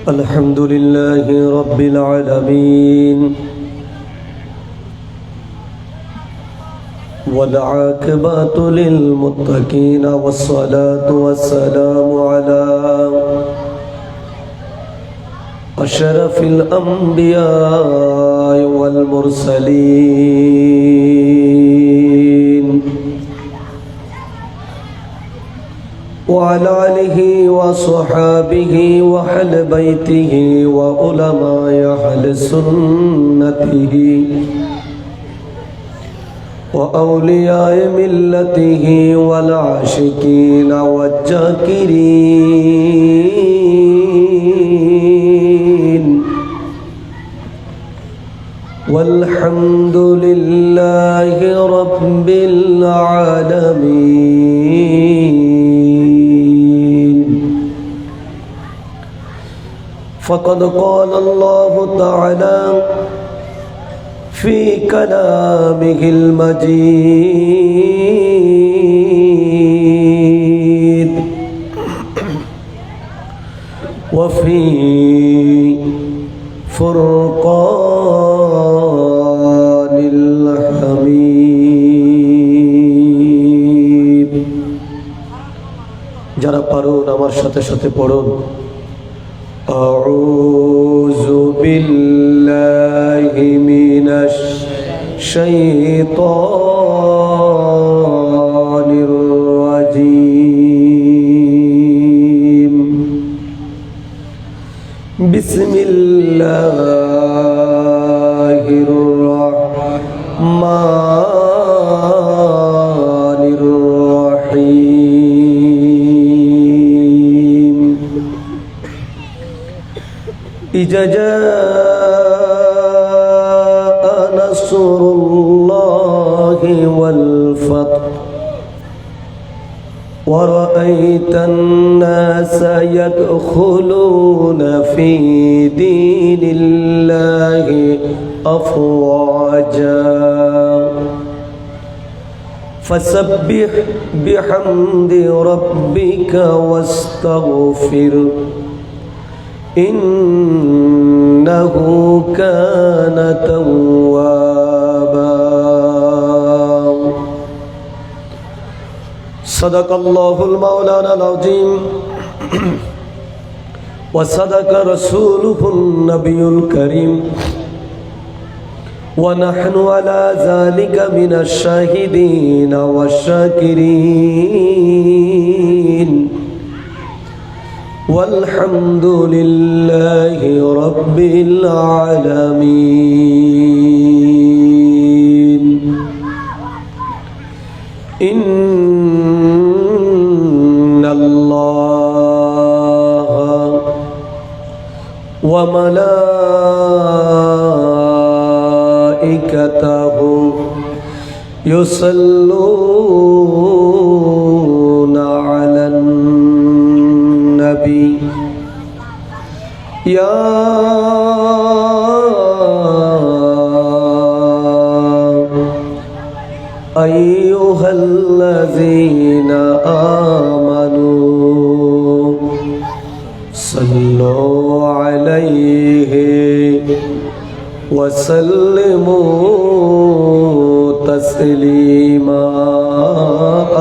الحمد لله رب العالمين والعاقبة للمتقين والصلاة والسلام على أشرف الأنبياء والمرسلين وعلى آله وصحابه وأهل بيته وعلماء أهل سنته وأولياء ملته والعاشقين والذاكرين والحمد لله رب العالمين. فقد قال الله تعالى في كلامه المجيد وفي فرقان الحميد. যারা পারুন আমার সাথে সাথে পড়ুন আউযু বিল্লাহি মিনাশ শাইতানির রাজীম. বিসমিল্লাহির রাহমানির রাহিম. إذا جاء نصر الله والفتح ورأيت الناس يدخلون في دين الله أفواجا فسبح بحمد ربك واستغفر إنه كان توابا. صدق الله المولانا العظيم وصدق رسوله النبي الكريم ونحن على ذلك من الشاهدين والشاكرين والحمد لله رب العالمين. إن الله وملائكته يصلون على النبي يا أيها الذين آمنوا صلوا عليه وسلموا تسليما.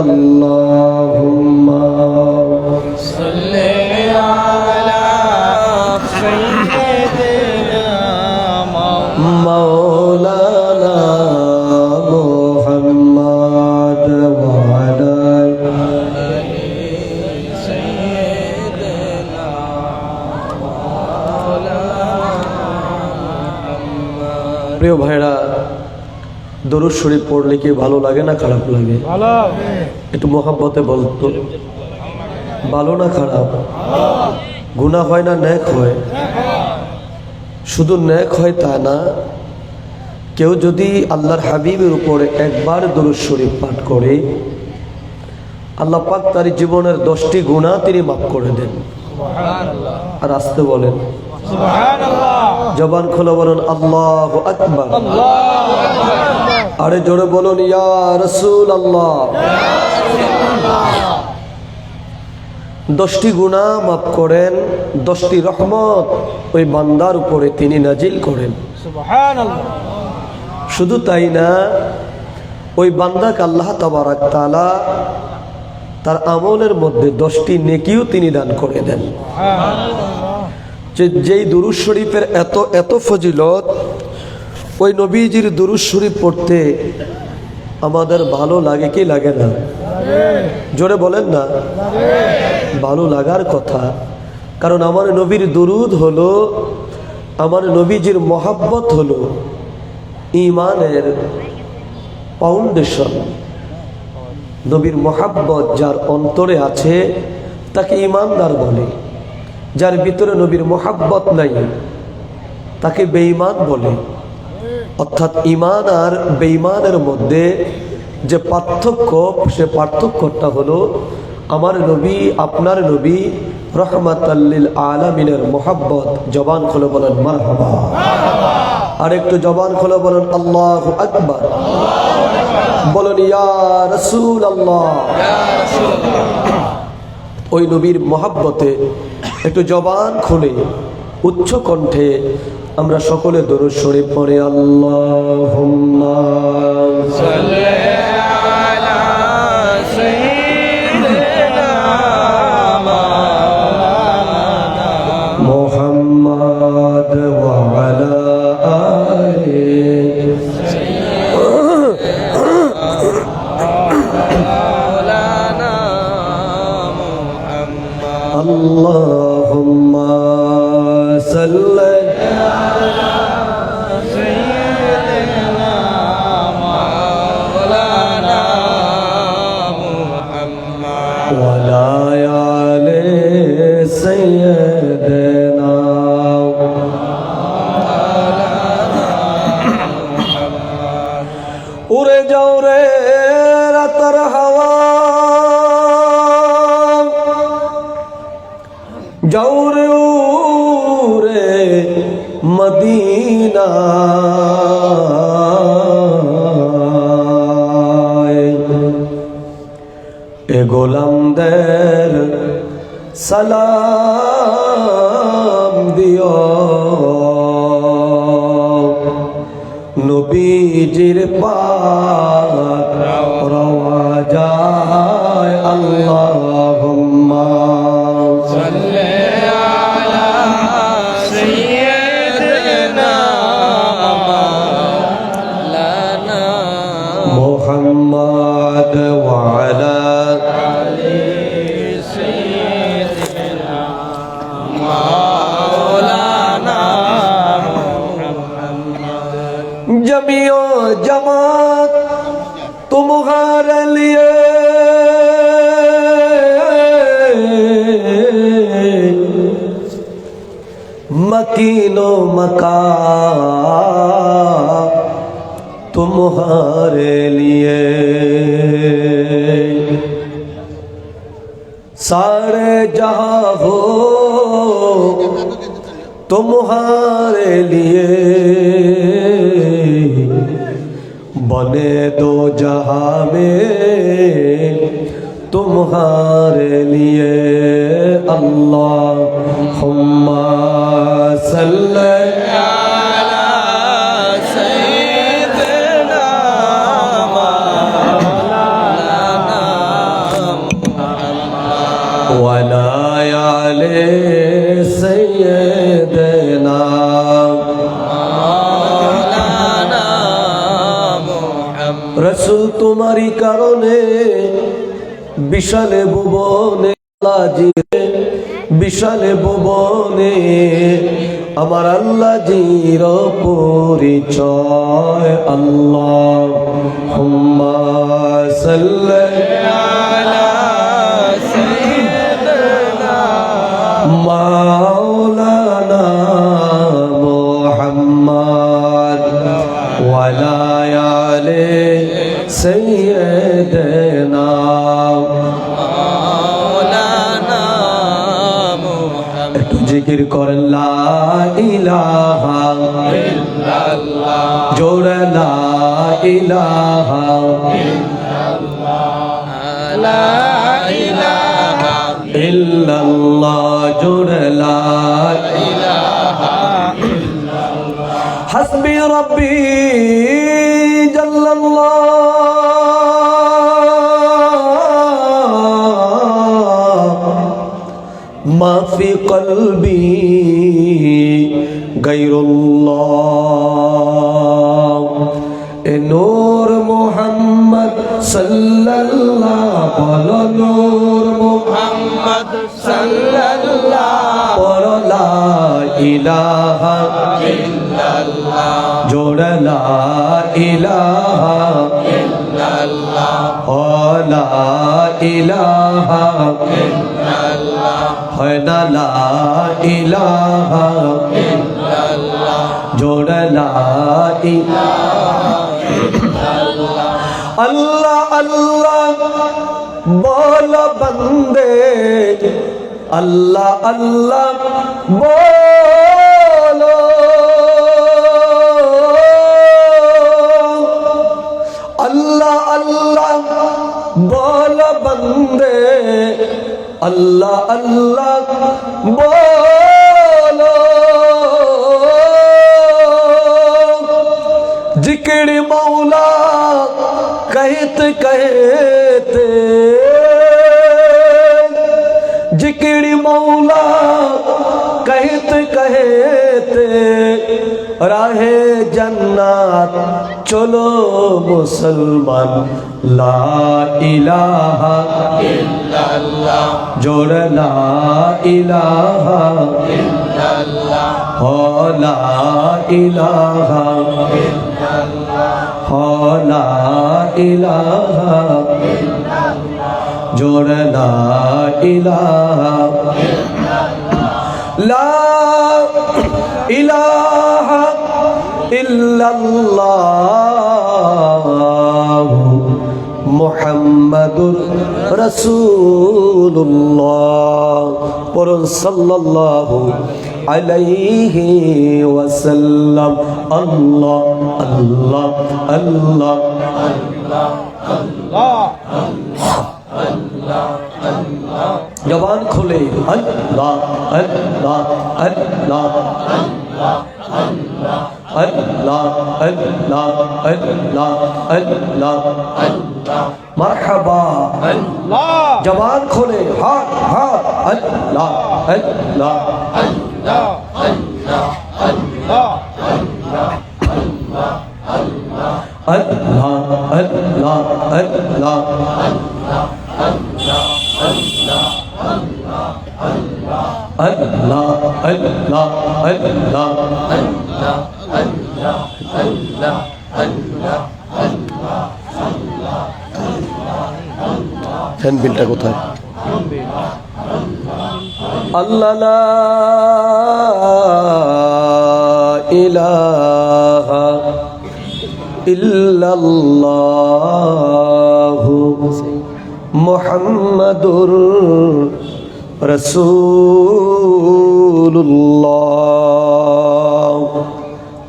اللهم صل على سيدنا مولانا محمد وعلى سيدنا مولانا. প্রিয় ভাইরা, দরুদ শরীফ পড়লে কি ভালো লাগে না খারাপ লাগে? ভালো। একটু মহব্বতে বলতো, ভালো না খারাপ? গুনাহ হয় না নেক হয়? শুধু নেক হয় তা না, কেউ যদি আল্লাহর হাবিবের উপরে একবার দরুদ শরীফ পাঠ করে আল্লাহ পাক তার জীবনের 10টি গুনাহ তিনি মাফ করে দেন। সুবহানাল্লাহ। আর আস্তে বলেন সুবহানাল্লাহ। জবান খুলে বলুন আল্লাহু আকবার। আল্লাহু আকবার। আরে জোরে বলুন ইয়া রাসূলুল্লাহ। 10টি গুনাহ মাফ করেন, 10টি রহমত ওই বান্দার উপরে তিনি নাজিল করেন। সুবহানাল্লাহ। শুধু তাই না, ওই বান্দাকে আল্লাহ তাবারক তাআলা তার আমলের মধ্যে 10টি নেকিও তিনি দান করে দেন। যেই দুরূদ শরীফের এত এত ফজিলত, ওই নবীজির দুরূদ শরীফ পড়তে আমাদের ভালো লাগে কি লাগে না? জোরে বলেন না। ভালো লাগার কথা, কারণ আমার নবীর দুরূদ হলো, আমার নবীজির মহাব্বত হলো ঈমানের ফাউন্ডেশন। নবীর মহাব্বত যার অন্তরে আছে তাকে ঈমানদার বলে, যার ভিতরে নবীর মহাব্বত নাই তাকে বেঈমান বলে। অর্থাৎ ঈমান আর বেঈমানের মধ্যে যে পার্থক্য, সে পার্থক্যটা হলো আমার নবী, আপনার নবী রহমাতাল লিল আলামিনের মহাব্বত। জবান খুলে বলেন মারহাবা। আর একটু জবান খুলে বলেন আল্লাহু আকবার। বলেন ইয়া রাসূলুল্লাহ। ওই নবীর মহাব্বতে একটু জবান খুলে উচ্চ কণ্ঠে আমরা সকলে দরুদ শরীফ পড়ে আল্লাহুম্মা সাল্লি আলা সাইয়্যিদিনা মাওলানা মুহাম্মদ ওয়া আলা আলিহি মাওলানা মুহাম্মদ আল্লাহুম্মা সাল্লি উড়ে যাও রে রাতের হাওয়া, যাও রে উড়ে মদিনা, এ গোলামদের সালাম দিও, নবীজির পাক রওয়া যায়। আল্লাহুম্মা সাল্লি আলা সাইয়্যিদিনা মাওলানা মুহাম্মদ ওয়া আলা আলি সাইয়্যিদিনা মাওলানা जमियो जमात तुम्हारे लिए मकीनो मका तुम्हारे लिए, सारे जहां हो तुम्हारे लिए, बने दो जहां में तुम्हारे लिए। अल्लाहुम्मा सल्ली अला सय्यिदिना मौलाना मुहम्मद व अला आलि सय्यिदिना रसूल। तुम्हारी कारणे विशाले भुवने विशाले भुवने আমার আল্লাহ জির পরিচয়। আল্লাহুম্মা সাল্লি আলা সাইয়্যিদিনা মাওলানা মুহাম্মদ ওয়া আলা আলি সাইয়্যিদিনা মাওলানা মুহাম্মদ। একটু জিকির করেন লা ইলাহা ইল্লাল্লাহ, জোরে লা ইলাহা ইল্লাল্লাহ, লা ইলাহা ইল্লাল্লাহ জোরে লা ইলাহা ইল্লাল্লাহ হাসবি রব্বি জাল্লাল্লাহ মা ফি কলবি গায়রুল্লাহ এ নূর মুহাম্মদ সাল্লাল্লাহ বলো নূর মুহাম্মদ সাল্লাল্লাহ বলো লা ইলাহা ইল্লাল্লাহ জোড়া লা ইলাহা ইল্লাল্লাহ ও লা ইলাহা ইল্লাল্লাহ হয় না লা ইলাহা ইল্লাল্লাহ জোড়া লা ইলাহা अल्लाह अल्लाह बोलो बंदे अल्लाह अल्लाह बोलो अल्लाह अल्लाह बोलो बंदे अल्लाह अल्लाह बोलो जिक्र मौला कहते कहते जिक्र मौला कहते कहते राहे जन्नत चलो मुसलमान ला इलाहा इल्लल्लाह जोड़ ला इलाहा इल्लल्लाह हो ला इलाहा इल्लल्लाह हो ला इलाहा जोड़ ला इलाहा ला इलाहा इल्लल्लाह मुहम्मदुर रसूलुल्लाह पुरुष सल्लल्लाहु अलैहि वसल्लम अल्लाह अल्लाह अल्लाह अल्लाह अल्लाह अल्लाह जबान खोले अल्लाह अल्लाह अल्लाह अल्लाह अल्लाह अल्लाह अल्लाह अल्लाह अल्लाह मरहबा अल्लाह जबान खोले हाथ हाथ अल्लाह अल्लाह अल्लाह अल्लाह अल्लाह अल्लाह अल्लाह अल्लाह अल्लाह अल्लाह अल्लाह अल्लाह फैन बिलटा कोথায় अल्लाह ला इलाहा इल्लल्लाह मुहम्मदुर रसूलुल्लाह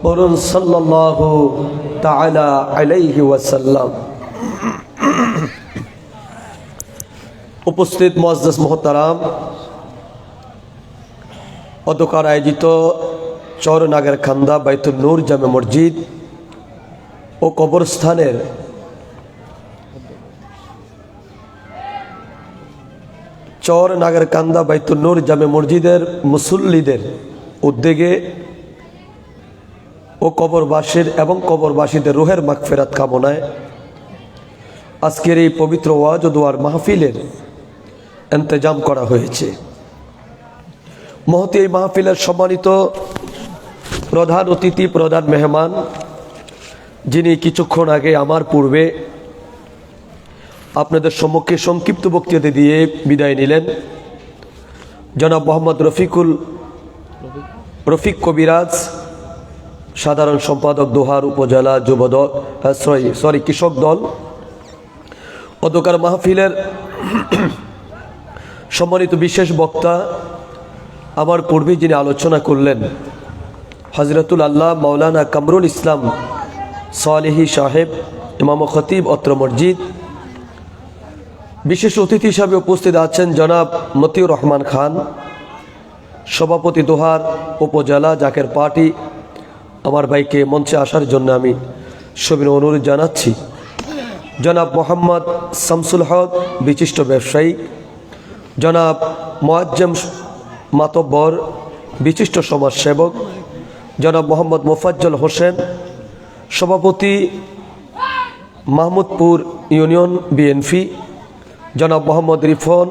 बोलुन सल्लल्लाहु ताआला अलैहि वसल्लम। उपस्थित मुअज्जज मोहतराम অধ্যকার আয়োজিত চরনাগের খান্দা বাইতুল নূর জামে মসজিদ ও কবরস্থানের চরনাগের কান্দা বাইতুল নূর জামে মসজিদের মুসল্লিদের উদ্যোগে ও কবরবাসীর এবং কবরবাসীদের রুহের মাগফিরাত কামনায় আজকের এই পবিত্র ওয়াজ ও দোয়ার মাহফিলের ইন্তজাম করা হয়েছে। মহতী এই মাহফিলের সম্মানিত প্রধান অতিথি প্রধান মেহমান যিনি কিছুক্ষণ আগে আমার পূর্বে আপনাদের সম্মুখে সংক্ষিপ্ত বক্তৃতা দিয়ে বিদায় নিলেন জনাব মোহাম্মদ রফিক কবিরাজ, সাধারণ সম্পাদক দোহার উপজেলা যুবদল কৃষক দল। অধ্যকার মাহফিলের সম্মানিত বিশেষ বক্তা আমার পূর্বে যিনি আলোচনা করলেন হযরতুল আল্লাহ মাওলানা কামরুল ইসলাম সালেহী সাহেব ইমাম ও খতিব অত্র মসজিদ বিশেষ অতিথি হিসাবে উপস্থিত আছেন জনাব মতিউর রহমান খান, সভাপতি দোহার উপজেলা জাকের পার্টি। আমার ভাইকে মঞ্চে আসার জন্য আমি সবিনয় অনুরোধ জানাচ্ছি। জনাব মোহাম্মদ শামসুল হক, বিশিষ্ট ব্যবসায়ী। জনাব মোয়াজ্জেম মাতব্বর, বিশিষ্ট সমাজসেবক। জনাব মোহাম্মদ মোফাজ্জল হোসেন, সভাপতি মাহমুদপুর ইউনিয়ন বিএনপি। জনাব মোহাম্মদ রিফন,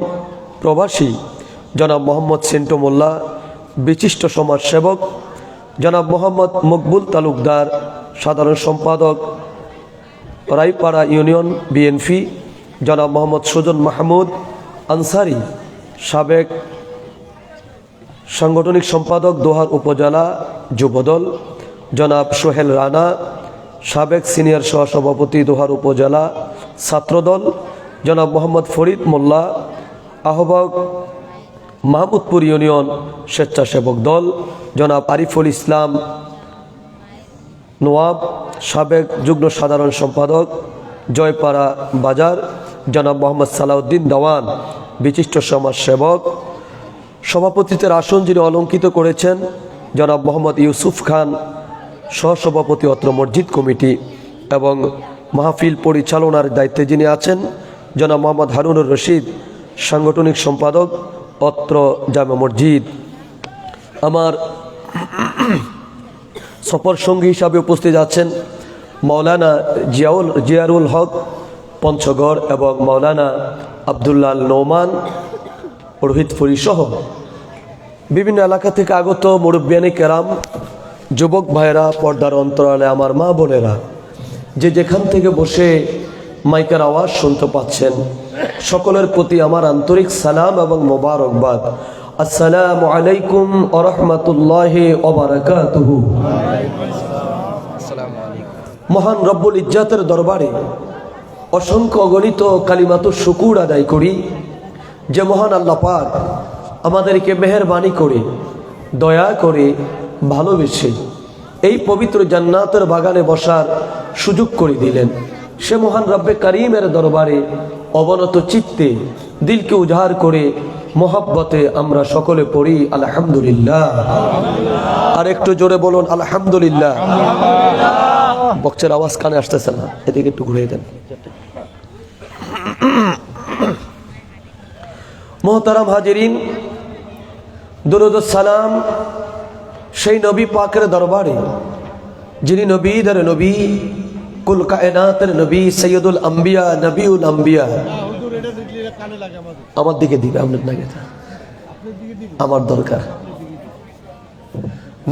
প্রবাসী। জনাব মোহাম্মদ সিন্টু মোল্লা, বিশিষ্ট সমাজসেবক। জনাব মোহাম্মদ মকবুল তালুকদার, সাধারণ সম্পাদক রায়পাড়া ইউনিয়ন বিএনপি। জনাব মোহাম্মদ সুজন মাহমুদ আনসারি, সাবেক সাংগঠনিক সম্পাদক দোহার উপজেলা যুবদল। জনাব সোহেল রানা, সাবেক সিনিয়র সহসভাপতি দোহার উপজেলা ছাত্রদল। জনাব মোহাম্মদ ফরিদ মোল্লা, আহ্বায়ক মাহমুদপুর ইউনিয়ন স্বেচ্ছাসেবক দল। জনাব আরিফুল ইসলাম নোয়াব, সাবেক যুগ্ম সাধারণ সম্পাদক জয়পাড়া বাজার। জনাব মোহাম্মদ সালাউদ্দিন দাওয়ান, বিশিষ্ট সমাজসেবক। সভাপতিত্বের আসন যিনি অলঙ্কিত করেছেন জনাব মোহাম্মদ ইউসুফ খান, সহসভাপতি অত্র মসজিদ কমিটি, এবং মাহফিল পরিচালনার দায়িত্বে যিনি আছেন জনাব মোহাম্মদ হারুনুর রশিদ, সাংগঠনিক সম্পাদক অত্র জামে মসজিদ। আমার সফর সঙ্গী হিসাবে উপস্থিত আছেন মাওলানা জিয়ারুল হক পঞ্চগড় এবং মাওলানা আবদুল্লাহ নোমান রোহিতপুরী সহ বিভিন্ন এলাকা থেকে আগত মুরব্বিয়ানে কেরাম, যুবক ভাইয়েরা, পর্দার অন্তরালে আমার মা বোনেরা, যে যেখান থেকে বসে মাইকের আওয়াজ শুনতে পাচ্ছেন, সকলের প্রতি আমার আন্তরিক সালাম এবং মোবারকবাদ। আসসালামু আলাইকুম ওয়া রাহমাতুল্লাহি ওয়া বারাকাতুহু। মহান রব্বুল ইজ্জাতের দরবারে অসংখ্য অগণিত কালিমাত শুকুর আদায় করি যে মহান আল্লাহ পাক আমাদেরকে মেহেরবানি করে, দয়া করে, ভালোবেসে এই পবিত্র জান্নাতের বাগানে বসার সুযোগ করে দিলেন। সে মহান রব্বে কারিমের দরবারে অবনত চিত্তে, দিলকে উজাড় করে, মোহাব্বতে আমরা সকলে পড়ি আলহামদুলিল্লাহ। আর একটু জোরে বলুন আলহামদুলিল্লাহ। বক্সের আওয়াজ কানে আসতেছে না, এদিকে একটু ঘুরিয়ে দেন। মোহতারাম হাজিরিন, দুরূদ ও সালাম সেই নবী পাকের দরবারে যিনি নবীদের নবী, কুল কায়নাতের নবী, সৈয়দুল আম্বিয়া, নবিউল আম্বিয়া। আমার দিকে দিবে, আপনার নাকি আমার দরকার।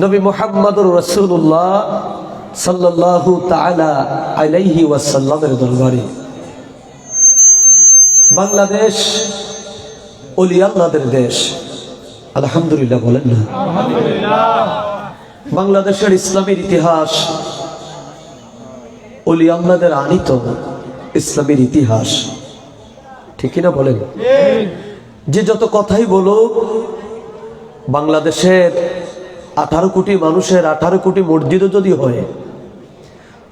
নবী মুহাম্মদুর রাসূলুল্লাহ সাল্লাল্লাহু তাআলা আলাইহি ওয়াসাল্লামের দরবারে বাংলাদেশ ওলিয়া আল্লাহদের দেশ। আলহামদুলিল্লাহ বলেন না? বাংলাদেশের ইসলামের ইতিহাস ওলিয়া আল্লাহদের আনিত ইসলামের ইতিহাস, ঠিক না বলেন? যে যত কথাই বলুক, বাংলাদেশের 18 কোটি মানুষের 18 কোটি মসজিদও যদি হয়,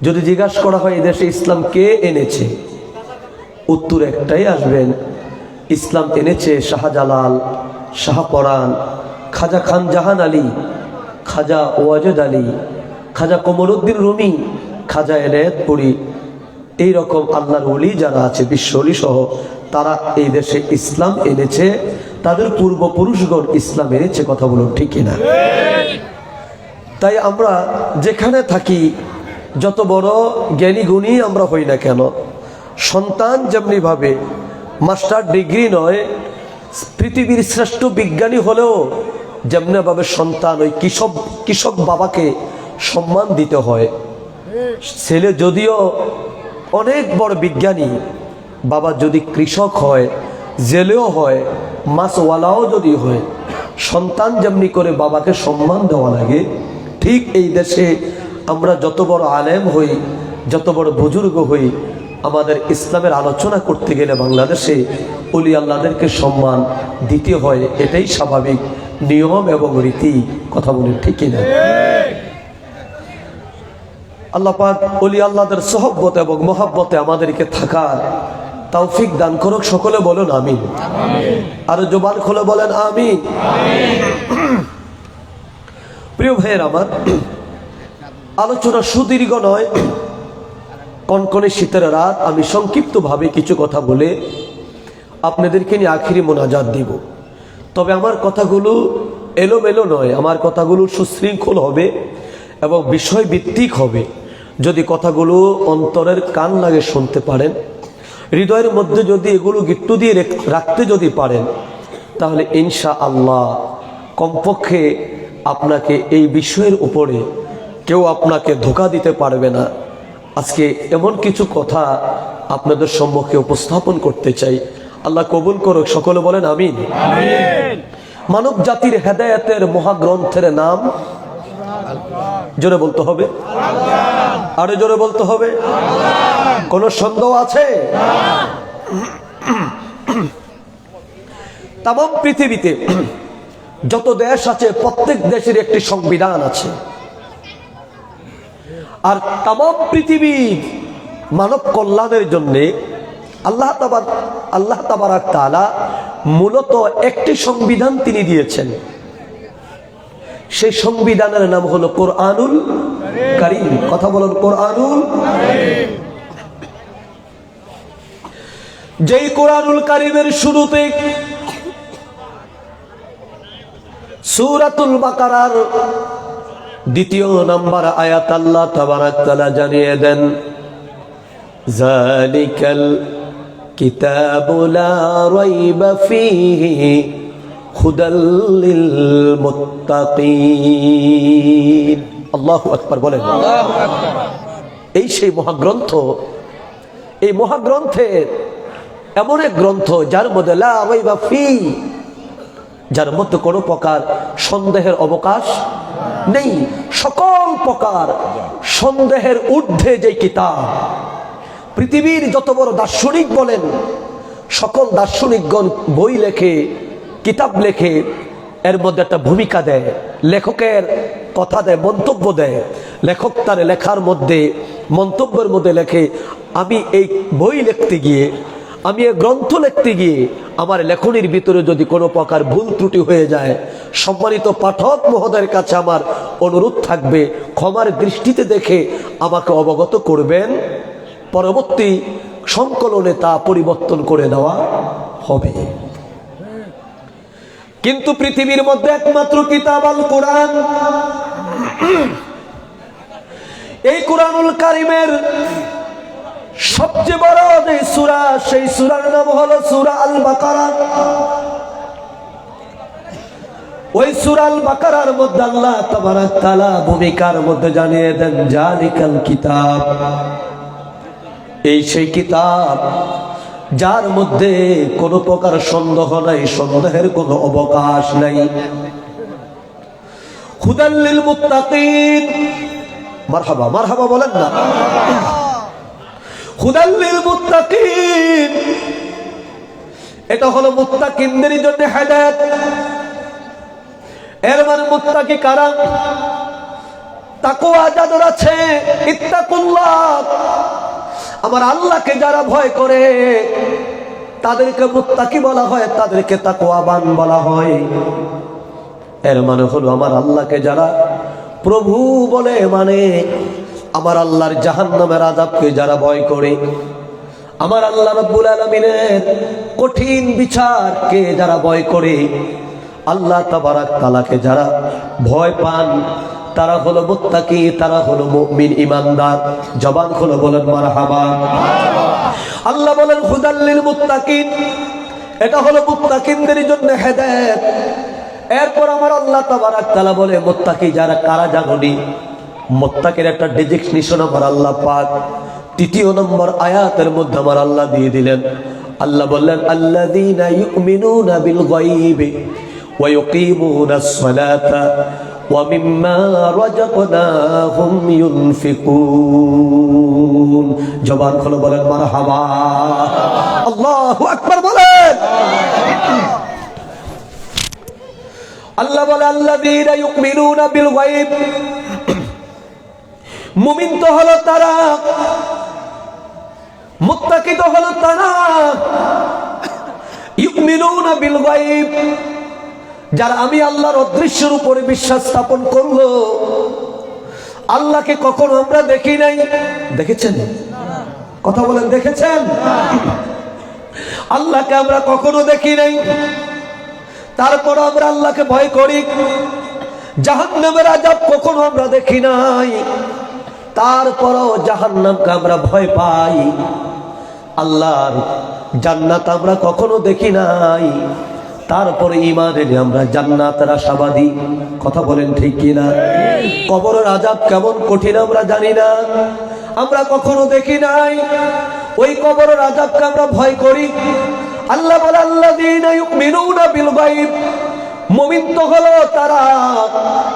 যদি জিজ্ঞাসা করা হয় এদেশে ইসলাম কে এনেছে, উত্তর একটাই আসবেন, ইসলাম এনেছে শাহজালাল, শাহপরান, খাজা খান জাহান আলী, খাজা ওয়াজেদ আলী, খাজা কমরউদ্দিন রুমি, খাজা এনায়েতপুরী, এইরকম আল্লাহর ওলি যারা আছে, বিশ্ব ওলি সহ, তারা এই দেশে ইসলাম এনেছে। তাদের পূর্বপুরুষগণ ইসলাম এনেছে। কথা বলুন ঠিক কিনা? তাই আমরা যেখানে থাকি, যত বড় জ্ঞানী গুণী আমরা হই না কেন, সন্তান যেমনিভাবে মাস্টার ডিগ্রি নয়, পৃথিবীর শ্রেষ্ঠ বিজ্ঞানী হলেও যেমনিভাবে সন্তান ওই কৃষক বাবাকে সম্মান দিতে হয়। ছেলে যদিও অনেক বড় বিজ্ঞানী, বাবা যদি কৃষক হয়, জেলেও হয়, মাছওয়ালাও যদি হয়, সন্তান যেমনি করে বাবাকে সম্মান দেওয়া লাগে, ঠিক এই দেশে আমরা যত বড় আলেম হই, যত বড় বুজুর্গ হই, আমাদের ইসলামের আলোচনা করতে গেলে বাংলাদেশে ওলি আল্লাহদেরকে সম্মান দিতে হয়। এটাই স্বাভাবিক নিয়ম এবং রীতি। কথা বলেন ঠিক কিনা? আল্লাহ পাক ওলি আল্লাহদের সোহবত এবং মহাব্বতে আমাদেরকে থাকার তৌফিক দান করুক। সকলে বলুন আমিন। আর জবান খুলে বলেন আমিন। প্রিয় ভাইয়ের আমার, আলোচনা সুদীর্ঘ নয়, কনকনে শীতের রাত। আমি সংক্ষিপ্তভাবে কিছু কথা বলে আপনাদেরকে নিয়ে আখিরি মোনাজাত দিব। তবে আমার কথাগুলো এলোমেলো নয়, আমার কথাগুলো সুশৃঙ্খল হবে এবং বিষয়ভিত্তিক হবে। যদি কথাগুলো অন্তরের কান লাগে শুনতে পারেন, হৃদয়ের মধ্যে যদি এগুলো গিট্টু দিয়ে রাখতে যদি পারেন, তাহলে ইনশাআল্লাহ কমপক্ষে আপনাকে এই বিষয়ের উপরে কেউ আপনাকে ধোঁকা দিতে পারবে না। আজকে এমন কিছু কথা আপনাদের সম্মুখে উপস্থাপন করতে চাই। আল্লাহ কবুল করুক। সকলে বলেন আমিন। মানব জাতির হেদায়েতের মহাগ্রন্থের নাম জোরে বলতে হবে, আরো জোরে বলতে হবে। কোন সন্দেহ আছে? তাম পৃথিবীতে যত দেশ আছে, প্রত্যেক দেশের একটি সংবিধান আছে। আর তাম পৃথিবীর মানব কল্যাণের জন্য আল্লাহ তাবারাক তাআলা মূলত একটি সংবিধান তিনি দিয়েছেন। সেই সংবিধানের নাম হলো কোরআনুল কারীম। কথা বলুন, কোরআনুল কারীম। যেই কোরআনুল কারীমের শুরুতে সূরাতুল বাকারার 2 নম্বর আয়াত আল্লাহ তাবারাক তাআলা জানিয়ে দেন, যালিকাল কিতাবু লা রাইবা ফীহি হুদাল লিল মুত্তাকিন। আল্লাহু আকবার বলেন। আল্লাহু আকবার। এই সেই মহাগ্রন্থ, এই মহাগ্রন্থের এমন এক গ্রন্থ যার মধ্যে লা রাইবা ফীহি, যার মধ্যে কোনো প্রকার সন্দেহের অবকাশ নেই। সকল প্রকার সন্দেহের ঊর্ধ্বে যে কিতাব। পৃথিবীর যত বড় দার্শনিক বলেন, সকল দার্শনিকগণ বই লেখে, কিতাব লেখে, এর মধ্যে একটা ভূমিকা দেয়, লেখকের কথা দেয়, মন্তব্য দেয়। লেখক তার লেখার মধ্যে, মন্তব্যের মধ্যে লেখে, আমি এই বই লিখতে গিয়ে, আমি এই গ্রন্থ লিখতে গিয়ে আমার লেখনির ভিতরে যদি কোনো প্রকার ভুল ত্রুটি হয়ে যায়, সম্মানিত পাঠক মহোদয়ের কাছে আমার অনুরোধ থাকবে, ক্ষমার দৃষ্টিতে দেখে আমাকে অবগত করবেন। পরবর্তী সংকলনে তা পরিবর্তন করে দেওয়া হবে। কিন্তু পৃথিবীর মধ্যে একমাত্র কিতাব আল কোরআন। এই কোরআনুল কারীমের সবচেয়ে বড় যে সূরা, সেই সূরার নাম হলো সূরা আল বাকারা। ওই সূরা আল বাকারার মধ্যে আল্লাহ তাবারাক তাআলা ভূমিকার মধ্যে জানিয়ে দেন, জালিকাল কিতাব, এই সেই কিতাব যার মধ্যে কোনো প্রকার সন্দেহ নাই, সন্দেহের কোনো অবকাশ নাই। হুদাল লিল মুত্তাকিন। মারহাবা, মারহাবা বলেন না। হুদাল লিল মুত্তাকিন, এটা হলো মুত্তাকিনদের জন্য হেদায়েত। এর মানে মুত্তাকি কারা? তাকওয়া যাদের আছে, ইত্তাকুল্লাহ, আমার আল্লাহকে যারা ভয় করে তাদেরকে মুত্তাকি বলা হয়, তাদেরকে তাকওয়াবান বলা হয়। এর মানে হলো আমার আল্লাহকে যারা প্রভু বলে মানে, আমার আল্লাহর জাহান্নামের আযাবকে যারা ভয় করে, আমার আল্লাহ রাব্বুল আলামিনের কঠিন বিচারকে যারা ভয় করে, আল্লাহ তাবারাক তাআলাকে যারা ভয় পান, তারা হলো মুত্তাকি, তারা হলো মুমিন, ঈমানদার। জবান খুলে বলেন মারহাবা। আল্লাহ বলেন হুদাল লিল মুত্তাকিন, এটা হলো মুত্তাকিনদের জন্য হেদায়েত। এরপর আমার আল্লাহ তাবারাক তাআলা বলে মুত্তাকি যারা কারা জানেন? মুত্তাকির একটা ডেজিগনেশন আমার আল্লাহ পাক 3 নম্বর আয়াতের মধ্যে আমার আল্লাহ দিয়ে দিলেন। আল্লাহ বললেন, আল্লাযীনা ইউমিনুনা বিল গায়বি ওয়া ইউকিমুনাস সালাতা ওয়া মিম্মা রাযাকনাহুম ইউনফিকুন। জবান খুলে বলেন মারহাবা। আল্লাহু আকবার বলেন। আল্লাহ বলে আল্লাযীনা ইউমিনুনা বিল গায়ব, মুমিন তো হলো তারা মুত্তাকি তো হলো তারা ইউমিনুনা বিল গায়ব, যারা আমি আল্লাহর অদৃশ্যের উপরে বিশ্বাস স্থাপন করলো। আল্লাহকে কখনো আমরা দেখি নাই, দেখেছেন? কথা বলেন, দেখেছেন? আল্লাহকে আমরা কখনো দেখি নাই, তারপর আমরা আল্লাহকে ভয় করি। জাহান্নামের আযাব কখনো আমরা দেখি নাই, তারপরও জাহান্নামকে আমরা ভয় পাই। আল্লাহর জান্নাত আমরা কখনো দেখি নাই, তারপরে ঈমান এনে আমরা জান্নাতের আশাবাদী। কথা বলেন ঠিক কিনা? কবরের আযাব কেমন কঠিন আমরা জানি না, আমরা কখনো দেখি নাই, ওই কবরের আযাবকে আমরা ভয় করি। আল্লাহ বলে আল্লাযীনা ইউমিনুনা বিল গায়ব, মুমিন তো হলো তারা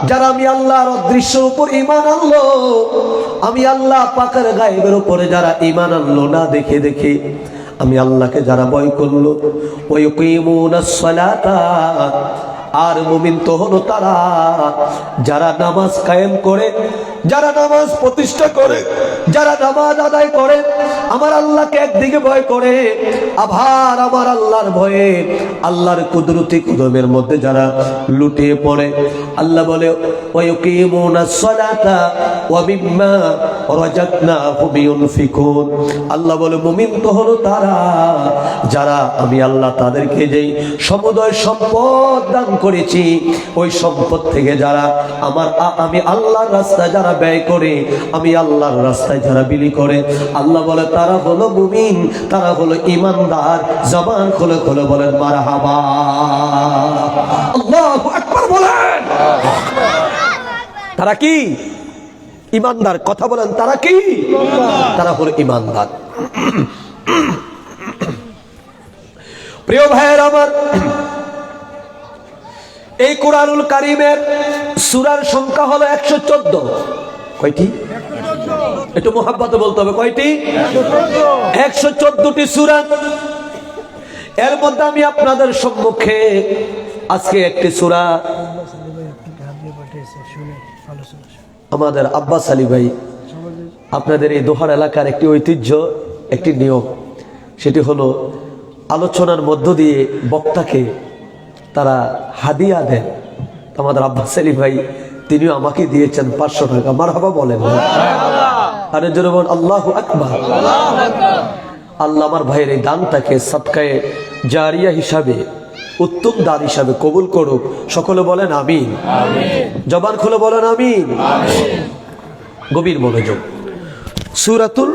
যারা আমি আল্লাহর অদৃশ্যের উপর ঈমান আনলো। আমি আল্লাহ পাকের গায়েবের উপরে যারা ঈমান আনলো না দেখে দেখে, আমি আল্লাহকে যারা ভয় করলো। ওয়া ইউকিমুনাস সালাতা, আর মুমিন তো হলো তারা যারা নামাজ কায়েম করে, যারা নামাজ প্রতিষ্ঠা করে, যারা নামাজ আদায় করে, আমার আল্লাহকে একদিকে ভয় করে, আবার আমার আল্লাহর ভয়ে আল্লাহর কুদরতি কদমের মধ্যে যারা লুটিয়ে পড়ে। আল্লাহ বলে ওয়ায়ুকিমুনাস সালাতা ওয়া মিম্মা রাযাকনাহুম ইউনফিকুন। আল্লাহ বলে মুমিন তো হলো তারা যারা আমি আল্লাহ তাদেরকে যেই সমুদয় সম্পদ দান করেছি, ওই সম্পদ থেকে যারা আমি আল্লাহর রাস্তায় যারা ব্যয় করে, আমি আল্লাহর রাস্তায় যারা বিলি করে, আল্লাহ বলে তারা হলো মুমিন, তারা হলো ঈমানদার। জবান খুলে খুলে বলেন মারহাবা, আল্লাহু আকবার বলেন। তারা কি? ঈমানদার। কথা বলেন, তারা কি? তারা হলো ঈমানদার। প্রিয় ভাইয়ের আমার, এই কুরআনুল কারীমের সূরার সংখ্যা হলো 114। কয়টি? একটু মোহাব্বতে বলতে হবে, কয়টি? 114টি সূরা। এর মধ্যে আমি আপনাদের সম্মুখে আজকে একটি সূরা, আমাদের আব্বাস আলী ভাই, আপনাদের এই দোহার এলাকার একটি ঐতিহ্য, একটি নিয়ম, সেটি হলো আলোচনার মধ্য দিয়ে বক্তাকে তারা হাদিয়া দেন। আমাদের আব্বাস আলী ভাই তিনিও আমাকে দিয়েছেন 500 টাকা। মারহাবা বলেন, আরে জোরে বলেন আল্লাহু আকবার। আল্লাহ আমার ভাইয়ের এই দানটাকে সাদকায়ে জারিয়া হিসাবে, উত্তম দান হিসাবে কবুল করুক। সকলে বলেন আমিন। জবান খুলে বলেন আমিন। গভীর মনোযোগ। সূরাতুল,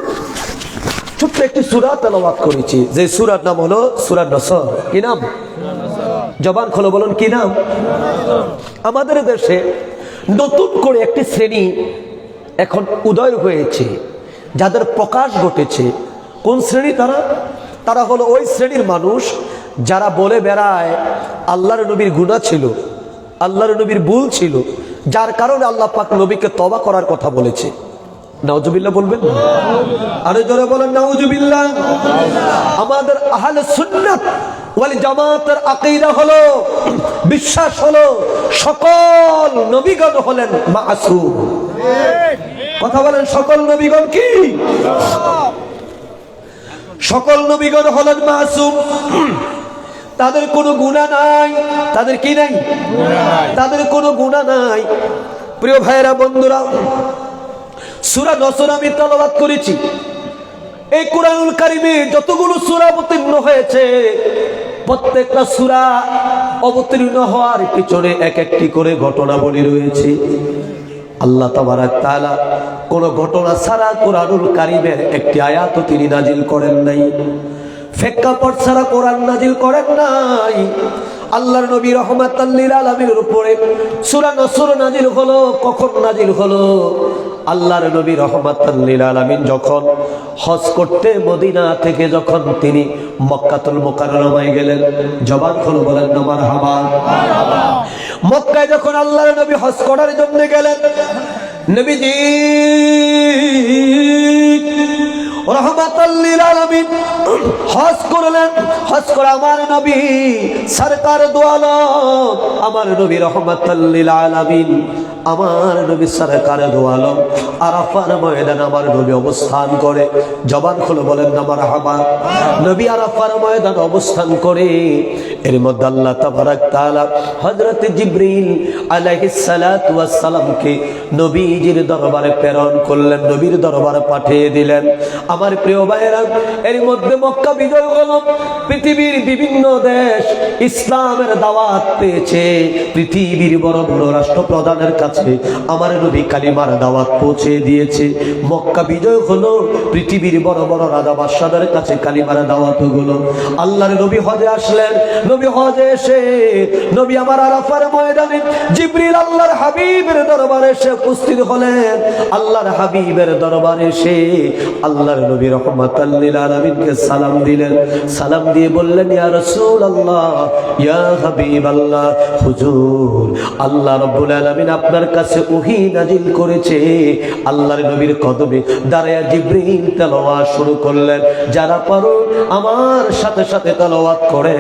ছোট্ট একটি সূরা তেলাওয়াত করেছি, যে সূরার নাম হলো সূরা নসর। কি নাম? জবান খুলে বলেন কি নাম? আমাদের দেশে নতুন করে একটি শ্রেণী এখন উদয় হয়েছে, যাদের প্রকাশ ঘটেছে। কোন শ্রেণী তারা? তারা হলো ওই শ্রেণীর মানুষ যারা বলে বেড়ায় আল্লাহর নবীর গুনাহ ছিল, আল্লাহর নবীর ভুল ছিল, যার কারণে আল্লাহ পাক নবীকে তওবা করার কথা বলেছে। নাউজুবিল্লাহ বলবেন? আরে জোরে বলেন নাউজুবিল্লাহ। আমাদের আহলে সুন্নাত ওয়াল জামাতের আকীদা হলো, বিশ্বাস হলো, সকল নবীগণ হলেন মাসুম। কথা বলেন, সকল নবীগণ কি? সকল নবীগণ হলেন মাসুম। তাদের কোনো গুনাহ নাই। তাদের কি নাই? তাদের কোনো গুনাহ নাই। প্রিয় ভাইয়েরা, বন্ধুরা, সূরা নসর আমি তেলাওয়াত করেছি। এই কুরআনুল কারীমে যতগুলো সূরা অবতীর্ণ হয়েছে, প্রত্যেকটা সূরা অবতীর্ণ হওয়ার পিছনে এক একটি করে ঘটনাবলী রয়েছে। আল্লাহ তাবারাক তাআলা কোন ঘটনা ছাড়া কুরআনুল কারীমের একটি আয়াতও তিনি নাজিল করেন নাই। প্রেক্ষাপট ছাড়া কোরআন নাজিল করেন নাই। আল্লাহর নবী রাহমাতাল লিল আলামিনের উপরে সূরা নসর নাজিল হলো। কখন নাজিল হলো? আল্লাহর নবী রাহমাতাল লিল আলামিন যখন হজ করতে মদিনা থেকে যখন তিনি মক্কাতুল মুকাররমায় গেলেন। জবান খুলে বলেন না মারহাবা। মক্কায় যখন আল্লাহর নবী হজ করার জন্য গেলেন, নবীজি রাহমাতাল লিল আলামিন হজ করলেন। হজ করে আমার নবী সরকার দো আলম, আমার নবী রাহমাতাল লিল আলামিন আমার নবী সরকারে দো আলম আরাফার ময়দানে আমার নবী অবস্থান করে। জবান খুলে বলেন না মারহাবা। নবী আরাফার ময়দানে অবস্থান করে এর মধ্যে আল্লাহ তাবারক তাআলা হযরত জিবরিল আলাইহিস সালাতু ওয়াস সালামকে নবীজির দরবারে প্রেরণ করলেন, নবীর দরবারে পাঠিয়ে দিলেন। আমার প্রিয় ভাইরা, এর মধ্যে মক্কা বিজয় হলো। পৃথিবীর বিভিন্ন দেশ ইসলামের দাওয়াত পেয়েছে। পৃথিবীর বড় বড় রাষ্ট্রপ্রধানের কাছে আমার নবী কালিমার দাওয়াত পৌঁছে দিয়েছে। মক্কা বিজয় হলো, পৃথিবীর বড় বড় রাজা বাদশাদের কাছে কালিমার দাওয়াত হলো। আল্লাহর নবী হজে আসলেন। নবী হজে এসে নবী আমার আরাফার ময়দানে জিবরিল আল্লাহর হাবিবের দরবারে এসে উপস্থিত হলেন। আল্লাহর হাবিবের দরবারে এসে আল্লাহর নবী রাহমাতাল লিল আলামিনকে সালাম দিলেন। সালাম দিয়ে বললেন, ইয়া রাসূলুল্লাহ, ইয়া হাবিবাল্লাহ, হুজুর, আল্লাহ রাব্বুল আলামিন আপনার কাছে ওহী নাজিল করেছে। আল্লাহর নবীর কদমে দাঁড়ায়া জিবরিল তেলাওয়াত শুরু করলেন। যারা পারো আমার সাথে সাথে তেলাওয়াত করে,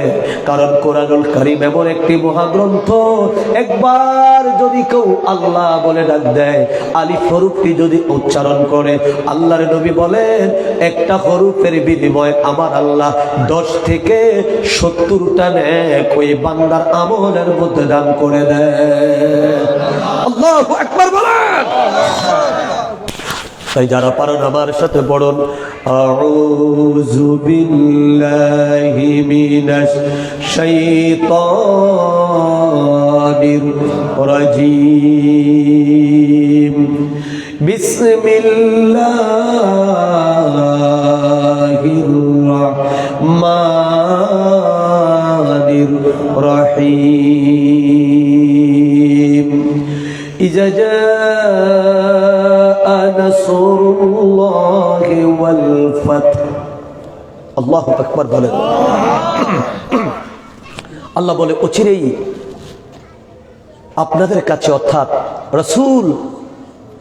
কারণ কোরআনুল কারীম এমন একটি মহাগ্রন্থ, একবার যদি কেউ আল্লাহ বলে ডাক দেয়, আলিফ হরফটি যদি উচ্চারণ করে, আল্লাহর নবী বলেন একটা হরফের বিনিময়ে আমার আল্লাহ 10 থেকে 70টা নেক ওই বান্দার আমলের মধ্যে দান করে দেয়। আল্লাহু আকবার বলেন। তাই যারা পারেন আমার সাথে পড়ুন, আউযু বিল্লাহি মিনাশ শাইতানির রাজীম, বিসমিল্লাহির রাহমানির রহিম। ইজা জাআ নাসরুল্লাহি ওয়াল ফাতহ। আল্লাহু আকবার বলেন। আল্লাহ বলে অচিরেই আপনাদের কাছে, অর্থাৎ রাসূল,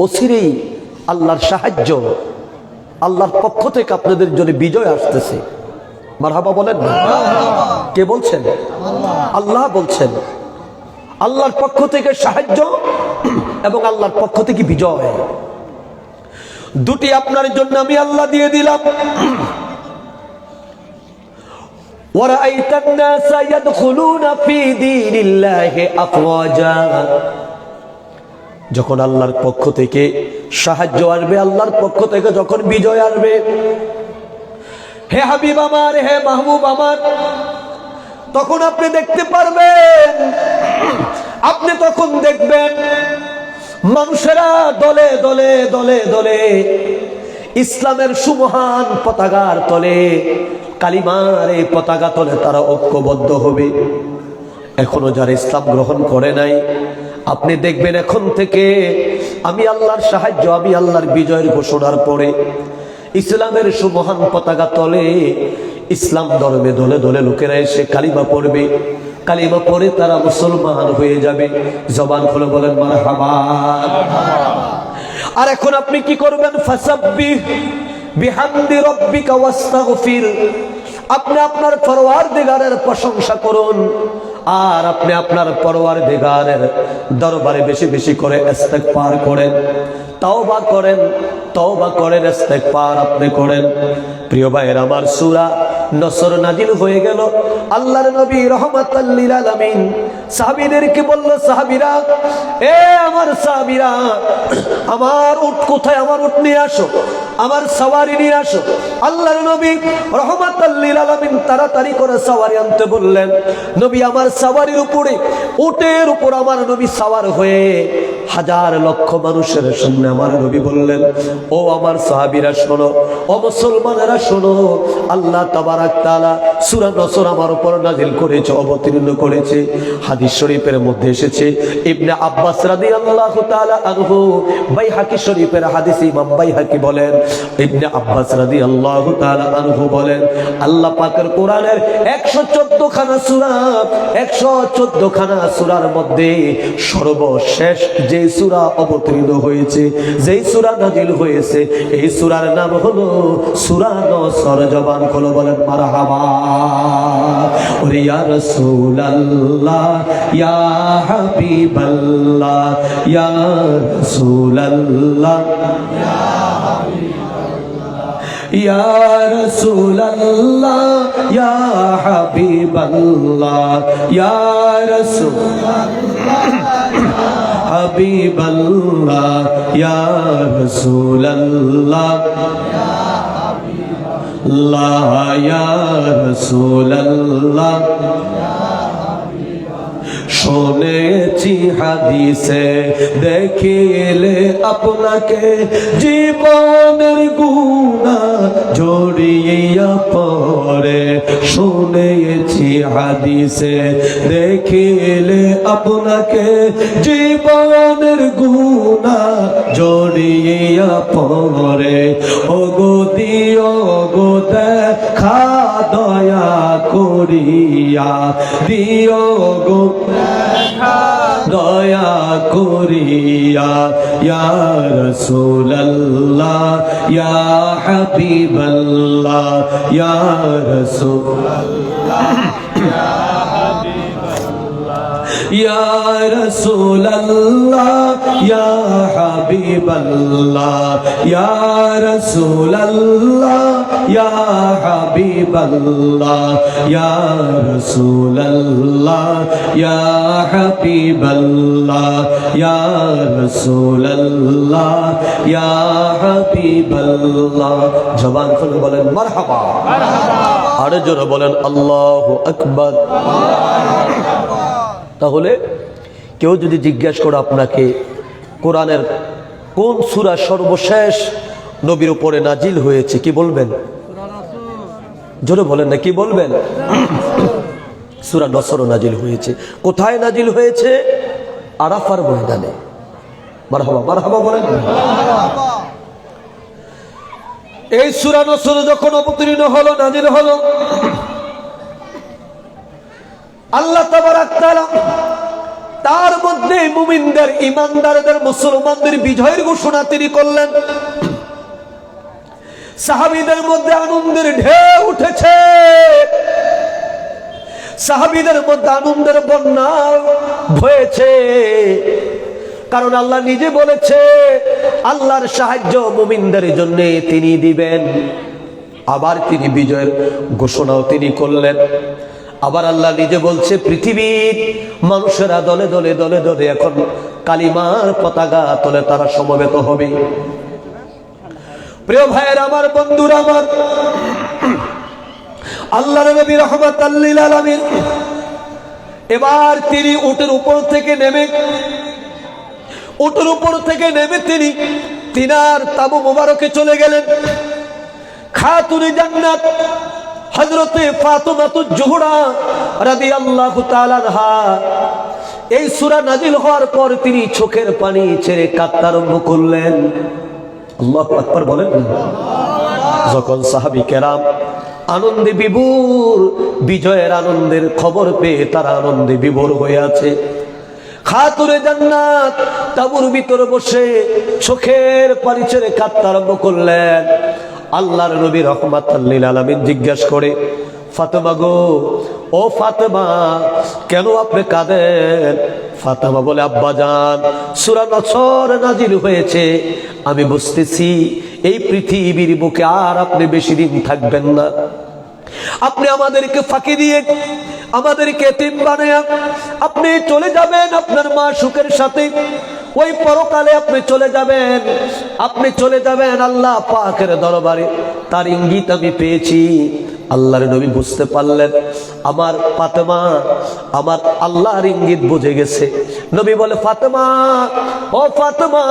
অচিরেই আল্লাহর সাহায্য, আল্লাহর পক্ষ থেকে আপনাদের জন্য বিজয় আসতেছে। মারহাবা বলেন না। কে বলছেন? আল্লাহ বলছেন। আল্লাহর পক্ষ থেকে সাহায্য এবং আল্লাহর পক্ষ থেকে বিজয়, দুটি আপনার জন্য আমি আল্লাহ দিয়ে দিলাম। ওয়ারাআইতান নাসা ইয়াদখুলুনা ফি দীনিল্লাহি আফওয়াজা। যখন আল্লাহর পক্ষ থেকে সাহায্য আসবে, আল্লাহর পক্ষ থেকে যখন বিজয় আসবে, হে হাবিব আমার, হে মাহবুব আমার, তখন আপনি দেখতে পারবেন, আপনি তখন দেখবেন মানুষেরা দলে দলে দলে দলে ইসলামের সুমহান পতাকার তলে, কালিমার এই পতাকা তলে তারা ঐক্যবদ্ধ হবে। এখনো যারা ইসলাম গ্রহণ করে নাই, আপনি দেখবেন এখন থেকে আমি আল্লাহর সাহায্য, আমি আল্লাহর বিজয়ের ঘোষণার পরে ইসলামের সুমহান পতাকা তলে ইসলাম ধর্মে দলে দলে লোকেরা এসে কালিমা পড়বে। কালিমা পড়ে তারা মুসলমান হয়ে যাবে। জবান খুলে বলেন মারহাবা। আর এখন আপনি কি করবেন? ফাসাব্বিহ বিহামদি রাব্বিকা ওয়াস্তাগফির। আপনি আপনার পরওয়ারদিগারের প্রশংসা করুন, আর আপনি আপনার পরওয়ারদিগারের দরবারে বেশি বেশি করে ইস্তেগফার করেন, তওবা করেন, তওবা করেন, ইস্তেগফার আপনি করেন। প্রিয় ভাইয়ের আমার, সূরা নসর নাজিল হয়ে গেল। আল্লাহর নবী রাহমাতাল লিল আলামিন সাহাবীদেরকে বলল, সাহাবীরা, এ আমার সাহাবীরা, আমার উট কোথায়? আমার উট নিয়ে আসো, আমার সওয়ারি নিয়ে আসো। আল্লাহর নবী রাহমাতাল লিল আলামিন তাড়াতাড়ি করে সওয়ারি আনতে বললেন। নবী আমার সওয়ারির উপরে, উটের উপর আমার নবী সওয়ার হয়ে হাজার লক্ষ মানুষের সামনে আমার নবী বললেন, ও আমার সাহাবীরা শোনো, ও মুসলমানেরা শোনো, আল্লাহ তাবারক তাআলা সূরা নসর আমার উপর নাযিল করেছে, অবতীর্ণ করেছে। হাদিস শরীফের মধ্যে এসেছে, ইবনে আব্বাস রাদিয়াল্লাহু তাআলা আনহু, বাইহাকি শরীফের হাদিস, ইমাম বাইহাকি বলেন, ইবনে আব্বাস রাদিয়াল্লাহু তাআলা আনহু বলেন, আল্লাহ পাকের কোরআনের 114 খানা সূরা, 114 খানা সূরার মধ্যে সর্বশেষ যে যে সূরা অবতীর্ণ হয়েছে, যেই সূরা নাজিল হয়েছে, এই সূরার নাম হলো সূরা নসর। জবান খুলে বলেন মারহাবা। ওরে ইয়া রাসূলুল্লাহ, ইয়া হাবিবাল্লাহ, ইয়া রাসূলুল্লাহ, ইয়া রাসূলুল্লাহ, ইয়া হাবিবাল্লাহ, ইয়া রাসূলুল্লাহ, হাবিবাল্লাহ, ইয়া রাসূলুল্লাহ, ইয়া রাসূলুল্লাহ। শুনেছি হাদিসে দেখিলে আপনাকে জীবনের গুনাহ জড়িয়ে পড়ে। শুনেছি হাদিসে দেখিলে আপনাকে জীবনের গুনাহ জড়িয়ে পড়ে। ওগো দিও গো দেখা দয়া করিয়া, দিও গো দয়া করিয়া, ইয়া রাসূলুল্লাহ, ইয়া হাবিবাল্লাহ, ইয়া রাসূলুল্লাহ, ইয়া রাসূলুল্লাহ, ইয়া হাবিবাল্লাহ, ইয়া রাসূলুল্লাহ, ইয়া হাবিবাল্লাহ, ইয়া রাসূলুল্লাহ, ইয়া হাবিবাল্লাহ, ইয়া রাসূলুল্লাহ, ইয়া হাবিবাল্লাহ। জবান খুলে বলেন মারহাবা, মারহাবা। আরো জোরে বলেন আল্লাহু আকবার। তাহলে কেউ যদি জিজ্ঞাসা করে আপনাকে কোরআনের কোন সূরা সর্বশেষ নবীর উপরে নাজিল হয়েছে, কি বলবেন? জোরে বলেন না, কি বলবেন? সূরা নসর নাজিল হয়েছে। কোথায় নাজিল হয়েছে? আরাফার ময়দানে। মারহাবা, মারহাবা বলেন। এই সূরা নসর যখন অবতীর্ণ হলো, নাজিল হলো, আল্লাহ তাবারাক তাআলা তার মধ্যে মুমিনদের, ঈমানদারদের, মুসলমানদের বিজয়ের ঘোষণা তিনি করলেন। সাহাবীদের মধ্যে আনন্দের ঢেউ উঠেছে, সাহাবীদের মধ্যে আনন্দের বন্যা বয়েছে। কারণ আল্লাহ নিজে বলেছে আল্লাহর সাহায্য মুমিনদের জন্য তিনি দিবেন। আবার তিনি বিজয়ের ঘোষণাও তিনি করলেন। আবার আল্লাহ নিজে বলছে পৃথিবীর মানুষেরা দলে দলে দলে দলে এখন কালিমার পতাকা তলে তারা সমবেত হবে। প্রিয় ভাইয়ের আমার, বন্ধুরা আমার, আল্লাহর নবী রাহমাতাল লিল আলামিন এবার তিনি উটের উপর থেকে নেমে তিনি তিনার তাবু মোবারকে চলে গেলেন। খাতুনে জান্নাত হযরতে ফাতিমাতুজ জোহরা রাদিয়াল্লাহু তাআলা আনহা এই সূরা নাজিল হওয়ার পর তিনি চোখের পানি ছেড়ে কাঁদতে আরম্ভ করলেন। আল্লাহু আকবার বলেন। যখন সাহাবী কেরাম আনন্দে বিভোর, বিজয়ের আনন্দের খবর পেয়ে তারা আনন্দে বিভোর হয়ে আছে, খাতুনে জান্নাত তাঁবুর ভিতরে বসে চোখের পানি ছেড়ে কাঁদতে আরম্ভ করলেন। আল্লাহর নবী রাহমাতাল লিল আলামিন জিজ্ঞাসা করে, ফাতেমা গো, ও ফাতেমা, কেন আপনি কাঁদেন? ফাতেমা বলে, আব্বা জান, সূরা নসর নাজিল হয়েছে, আমি বুঝতেছি এই পৃথিবীর বুকে আর আপনি বেশি দিন থাকবেন না। আপনি আমাদেরকে ফাঁকি দিয়ে, আমাদেরকে এতিম বানায়া আপনি চলে যাবেন আপনার মা সুখের সাথে। ওই পরকালে আপনি চলে যাবেন, আপনি চলে যাবেন আল্লাহ পাকের দরবারে। তার ইঙ্গিত আমি পেয়েছি। আল্লাহর নবী বুঝতে পারলেন আমার ফাতেমা আমার আল্লাহর ইঙ্গিত বুঝে গেছে। নবী বলে, ফাতেমা, ও ফাতেমা,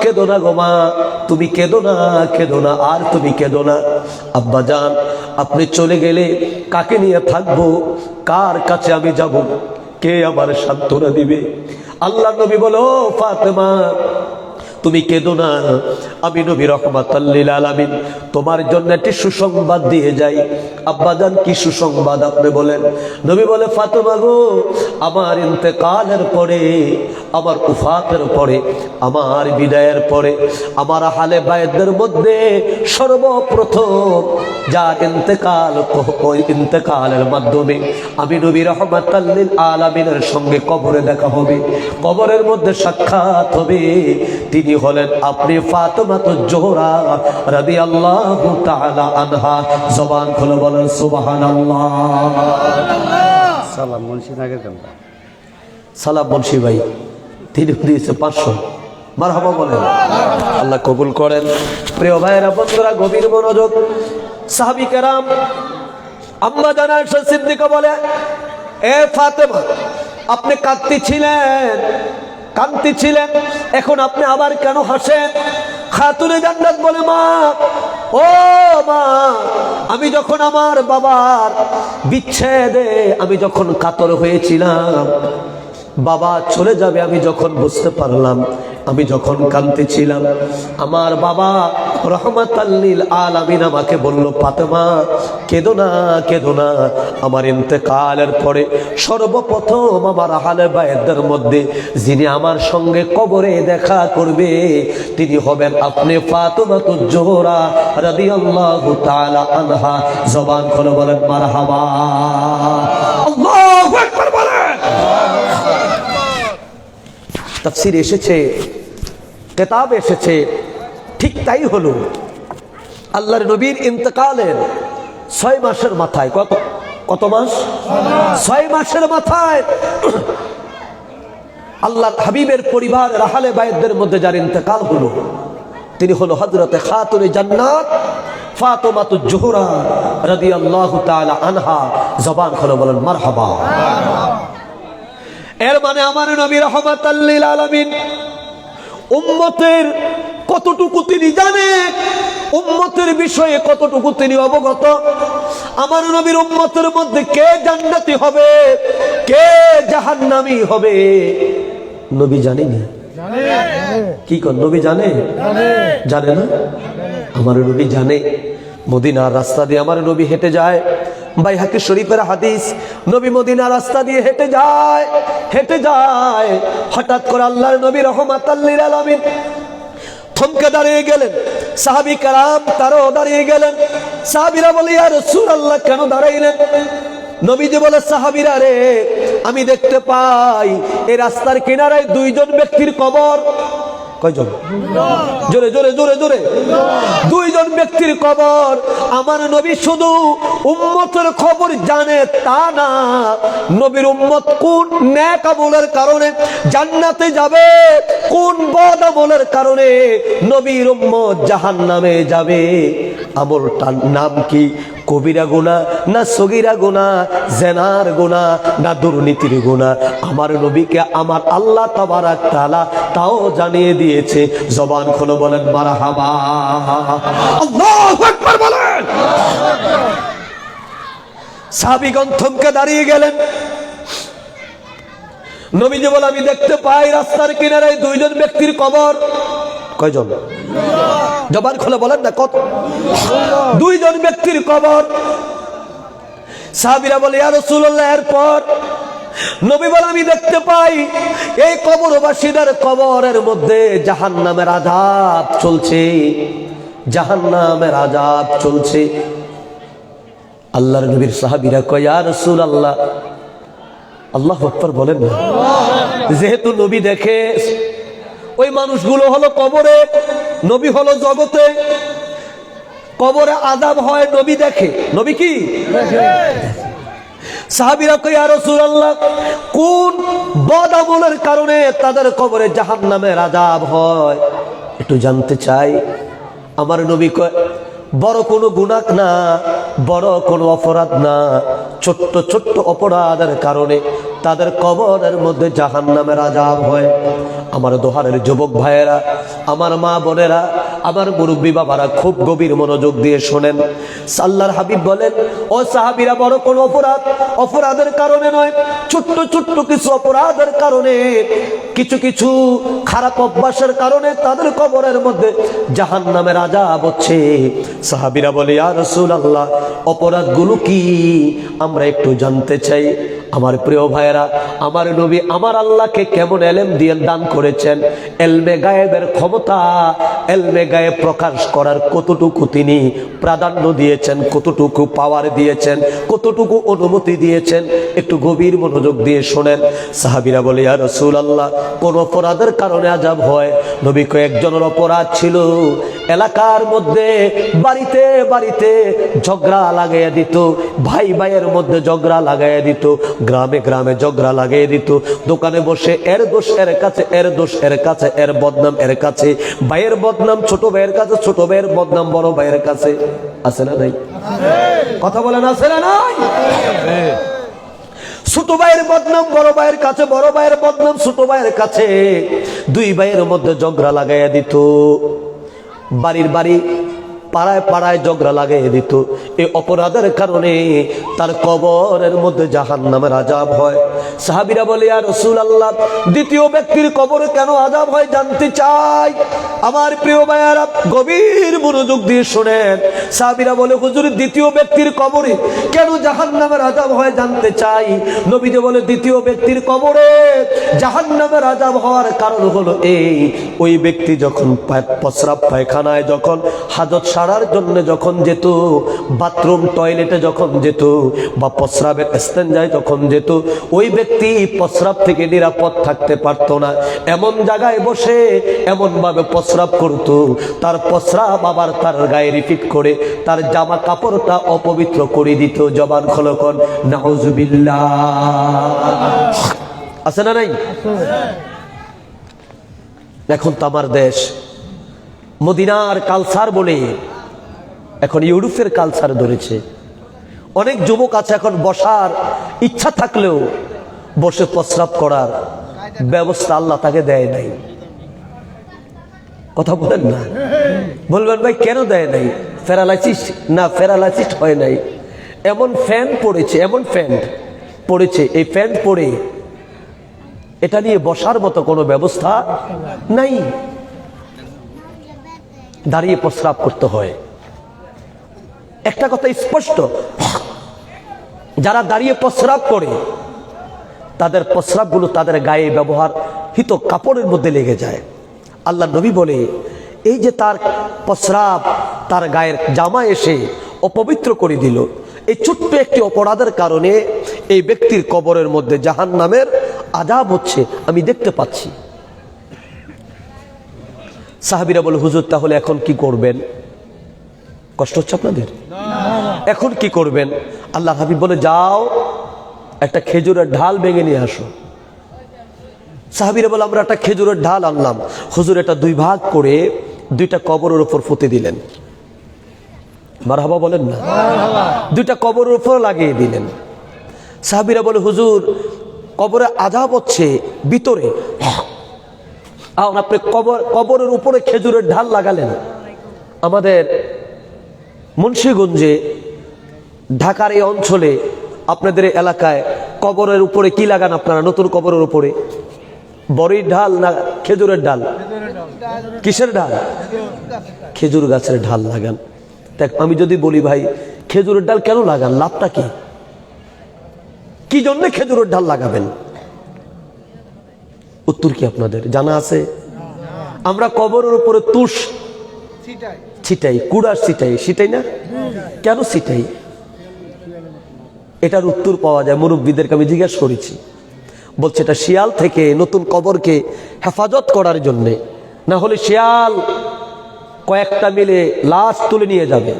কেঁদো না গো মা, তুমি কেঁদো না, কেঁদো না, আর তুমি কেঁদো না। আব্বা জান, আপনি চলে গেলে কাকে নিয়ে থাকবো? কার কাছে আমি যাব? কে আমার সান্ত্বনা দিবে? আল্লাহ নবী বলো, ফাতেমা, তুমি কেঁদো না, আমি নবী রাহমাতাল লিল আলামিন তোমার জন্য একটি সুসংবাদ দিয়ে যাই। আব্বাজান কি সুসংবাদ আপনি বলেন? নবী বলে, ফাতেমা গো, আমার ইন্তেকালের পরে, আমার উফাতের পরে, আমার বিদায়ের পরে, আমার আহলে বায়তদের মধ্যে সর্বপ্রথম যার ইন্তেকাল, ওই ইন্তেকালের মাধ্যমে আমি নবী রাহমাতাল লিল আলামিনের সঙ্গে কবরে দেখা হবে, কবরের মধ্যে সাক্ষাৎ হবে। তিনি হলেন আপনি ফাতেমাতুজ জোহরা রাদিয়াল্লাহু তাআলা আনহা। জবান খুলে বলেন সুবহানাল্লাহ। সালাম মুন্সি নাগের কান্দা। সালাম মুন্সি ভাই, তিনি দিয়েছে 500। মারহাবা বলেন, আল্লাহ কবুল করেন। প্রিয় ভাইয়েরা, বন্ধুরা, গভীর মনোযোগ। সাহাবী কেরাম, আম্মা জান আয়েশা সিদ্দিকা বলে, এ ফাতেমা, আপনি কাঁদতেছিলেন, এখন আপনি আবার কেন হাসেন? খাতুনে জান্নাত বলে, মা, ও মা, আমি যখন আমার বাবার বিচ্ছেদে আমি যখন কাতর হয়েছিলাম, বাবা চলে যাবে আমি যখন বুঝতে পারলাম, আমি যখন কাঁদতেছিলাম, আমার বাবা রাহমাতাল লিল আলামিন আমাকে বলল, ফাতেমা কেঁদো না, কেঁদো না। আমার ইন্তেকালের পরে সর্বপ্রথম আমার আহলে বায়তদের মধ্যে যিনি আমার সঙ্গে কবরে দেখা করবে তিনি হবেন আপনি ফাতেমাতুজ জোহরা রাদিয়াল্লাহু তাআলা আনহা। জবান খুলে বলেন মারহাবা। আল্লাহু আকবার বলেন। তাফসীর এসেছে, কিতাব এসেছে, ঠিক তাই হলো। আল্লাহর নবীর ইন্তেকালের 6 মাসের মাথায়, কত মাস? 6 মাসের মাথায় আল্লাহর হাবিবের পরিবার আহলে বায়তদের মধ্যে যার ইন্তেকাল হলো তিনি হলো হযরতে খাতুনে জান্নাত ফাতেমাতুজ জোহরা রাদিয়াল্লাহু তাআলা আনহা। জবান খুলে বলেন মারহাবা। এর মানে আমার নবী রাহমাতাল লিল আলামিন উম্মতের কতটুকু তিনি জানেন, উম্মতের বিষয়ে কতটুকু তিনি অবগত। আমার নবীর উম্মতের মধ্যে কে জান্নাতি হবে, কে জাহান্নামী হবে নবী জানেনি। কি কোন নবী জানে? জানে না? আমার নবী জানে। মদিনার রাস্তা দিয়ে আমার নবী হেঁটে যায়, বাইহাকি শরীফের হাদিস, নবী মদিনার রাস্তা দিয়ে হেঁটে যায়, হঠাৎ করে আল্লাহর নবী রাহমাতাল লিল আলামিন থমকে দাঁড়িয়ে গেলেন। সাহাবী কেরাম তারাও দাঁড়িয়ে গেলেন। সাহাবীরা বলে, ইয়া রাসূলুল্লাহ, কেন দাঁড়াইলেন? নবীজি বলে, সাহাবীরা রে, আমি দেখতে পাই এই রাস্তার কিনারায় 2 জন ব্যক্তির কবর। কয়জন? জোরে জোরে জোরে জোরে। 2 জন ব্যক্তির কবর। আমার নবী শুধু উম্মতের খবর জানে তা না, নবীর উম্মত কোন নেক আমলের কারণে জান্নাতে যাবে, কোন বদ আমলের কারণে নবীর উম্মত জাহান্নামে যাবে, আমলটার নাম কি? কবিরা গুনাহ না সগীরা গুনাহ, জেনার গুনাহ না দুর্নীতির গুনাহ, আমার নবীকে আমার আল্লাহ তাবারাক তাআলা তাও জানিয়ে দিয়েছে। জবান খুলে বলেন মারহাবা। আল্লাহু আকবার বলেন। সাহাবীগণ থমকে দাঁড়িয়ে গেলেন। নবীজি বলে, আমি দেখতে পাই রাস্তার কিনারায় 2 জন ব্যক্তির কবর। কয়জন? জবান খুলে বলেন না, কত? 2 জন ব্যক্তির কবর। সাহাবীরা বলে, ইয়া রাসূলুল্লাহ, এরপর? নবী বলে, আমি দেখতে পাই এই কবরবাসীদের কবরের মধ্যে জাহান্নামের আযাব চলছে, জাহান্নামের আযাব চলছে। আল্লাহর নবীর সাহাবীরা কয়, ইয়া রাসূলুল্লাহ, আল্লাহু আকবার বলেন না। যেহেতু নবী দেখে, ওই মানুষগুলো হলো কবরে, নবী হলো জগতে। কবরে আযাব হয়, নবী দেখে। নবী কি সাহাবীরা কয়, ইয়া রাসূলুল্লাহ, কোন বদ আমলের কারণে তাদের কবরে জাহান্নামের আযাব হয় একটু জানতে চাই। আমার নবী কয়, বড় কোনো গুনাহ না, বড় কোনো অপরাধ না, ছোট্ট ছোট্ট অপরাধের কারণে তাদের কবরের মধ্যে জাহান্নামের আযাব হয়। আমার দোহারের যুবক ভাইয়েরা, আমার মা বোনেরা, আমার মুরব্বী বাবারা খুব গভীর মনোযোগ দিয়ে শোনেন। আল্লাহর হাবিব বলেন, ও সাহাবীরা, বড় কোনো অপরাধের কারণে নয়, ছোট্ট ছোট্ট কিছু অপরাধের কারণে কিছু কিছু খারাপ অভ্যাসের কারণে তাদের কবরের মধ্যে জাহান্নামের আযাব হচ্ছে। সাহাবীরা বলে, ইয়া রাসূলুল্লাহ, অপরাধগুলো কি আমরা একটু জানতে চাই। আমার প্রিয় ভাইয়েরা, আমার নবী আমার আল্লাহকে কেমন এলেম দিয়ে দান করেছেন, এলমে গায়েবের ক্ষমতা, এলমে গায়েব প্রকাশ করার কতটুকু তিনি প্রাধান্য দিয়েছেন, কতটুকু পাওয়ার দিয়েছেন, কতটুকু অনুমতি দিয়েছেন, একটু গভীর মনোযোগ দিয়ে শোনেন। সাহাবীরা বলে, ইয়া রাসূলুল্লাহ, কোন অপরাধের কারণে আযাব হয়? নবী কয়েকজনের অপরাধ ছিল, এলাকার মধ্যে বাড়িতে বাড়িতে ঝগড়া লাগাইয়া দিত, ভাই ভাইয়ের মধ্যে ঝগড়া লাগাইয়া দিত, গ্রামে গ্রামে ঝগড়া লাগিয়ে দিত, দোকানে বসে এর দোষ এর কাছে, এর দোষ এর কাছে, এর বদনাম এর কাছে, ভাইয়ের বদনাম ছোট ভাইয়ের কাছে, ছোট ভাইয়ের বদনাম বড় ভাইয়ের কাছে। আছে না নাই? কথা বলেন, আছে না নাই? ছোট ভাইয়ের বদনাম বড় ভাইয়ের কাছে, বড় ভাইয়ের বদনাম ছোট ভাইয়ের কাছে, দুই ভাইয়ের মধ্যে ঝগড়া লাগাইয়া দিত, বাড়ির বাড়ি পাড়ায় পাড়ায় ঝগড়া লাগিয়ে দিত। এই অপরাধের কারণে তার কবরের মধ্যে জাহান্নামের আযাব হয়। সাহাবীরা বলে, ইয়া রাসূলুল্লাহ, দ্বিতীয় ব্যক্তির কবরে কেন আযাব হয় জানতে চাই। আমার প্রিয় ভাইয়ারা, গভীর মনোযোগ দিয়ে শুনেন। সাহাবীরা বলে, হুজুর, দ্বিতীয় ব্যক্তির কবরে কেন জাহান্নামের আযাব হয় জানতে চাই। নবীজি বলে, দ্বিতীয় ব্যক্তির কবরে জাহান্নামের আযাব হওয়ার কারণ হলো এই, ওই ব্যক্তি যখন প্রস্রাব পায়খানায় যখন হাজত সারার জন্য যখন যেত, বাথরুম টয়লেটে যখন যেত, বা প্রস্রাবের স্তেঞ্জায় যখন যেত, ওই ব্যক্তি প্রস্রাব থেকে নিরাপদ থাকতে পারত না। এমন জায়গায় বসে এমন ভাবে প্রস্রাব করত, তার প্রস্রাব আবার তার গায়ে রিপিট করে তার জামা কাপড়টা অপবিত্র করে দিত। জবান খোলো কোন নাউজুবিল্লাহ। আছে না নাই? এখন তো আমার দেশ মদিনার কালচার বলে এখন ইউরোপের কালচার ধরেছে। অনেক যুবক আছে এখন বসার ইচ্ছা থাকলেও বসে প্রস্রাব করার ব্যবস্থা আল্লাহ তাকে দেয় নাই। কথা বলেন না, বলবেন ভাই কেন দেয় নাই? প্যারালাইসিস না, প্যারালাইসিস হয় নাই। এমন ফ্যান পড়েছে, এমন ফ্যান পড়েছে, এই ফ্যান পড়ে এটা নিয়ে বসার মতো কোনো ব্যবস্থা নাই, দাঁড়িয়ে প্রস্রাব করতে হয়। একটা কথা স্পষ্ট, যারা দাঁড়িয়ে প্রস্রাব করে তাদের প্রস্রাবগুলো তাদের গায়ে ব্যবহৃত কাপড়ের মধ্যে লেগে যায়। আল্লাহ নবী বলে, এই যে তার প্রস্রাব তার গায়ের জামা এসে অপবিত্র করে দিল, এই ছোট্ট একটি অপরাধের কারণে এই ব্যক্তির কবরের মধ্যে জাহান্নামের আযাব হচ্ছে, আমি দেখতে পাচ্ছি। সাহাবীরা বলে, হুজুর, তাহলে এখন কি করবেন? কষ্ট হচ্ছে আপনাদের? এখন কি করবেন? আল্লাহ হাবিব বলে, যাও একটা খেজুরের ঢাল ভেঙে নিয়ে আসো। সাহাবীরা বলে, আমরা একটা খেজুরের ঢাল আনলাম। হুজুর এটা দুই ভাগ করে দুইটা কবরের উপর পুঁতে দিলেন। মারহাবা বলেন না? দুইটা কবরের উপর লাগিয়ে দিলেন। সাহাবীরা বলে, হুজুর, কবরে আযাব হচ্ছে ভিতরে, আপনি কবরের উপরে খেজুরের ঢাল লাগালেন। আমাদের মুন্সিগঞ্জে, ঢাকার এই অঞ্চলে, আপনাদের এলাকায় কবরের উপরে কি লাগান আপনারা? নতুন কবরের উপরে বড়ির ঢাল না খেজুরের ডাল? কিসের ডাল? খেজুর গাছের ঢাল লাগান। দেখ, আমি যদি বলি ভাই খেজুরের ডাল কেন লাগান, লাভটা কি? কি জন্য খেজুরের ঢাল লাগাবেন? উত্তর কি আপনাদের জানা আছে? আমরা কবরের উপরে তুষ ছিটাই, কুড়ার ছিটাই না? কেন ছিটাই? এটার উত্তর পাওয়া যায়, মুরব্বীদেরকে আমি জিজ্ঞাসা করেছি, বলছে এটা শিয়াল থেকে নতুন কবরকে হেফাজত করার জন্যে, না হলে শিয়াল কয়েকটা মিলে লাশ তুলে নিয়ে যাবে,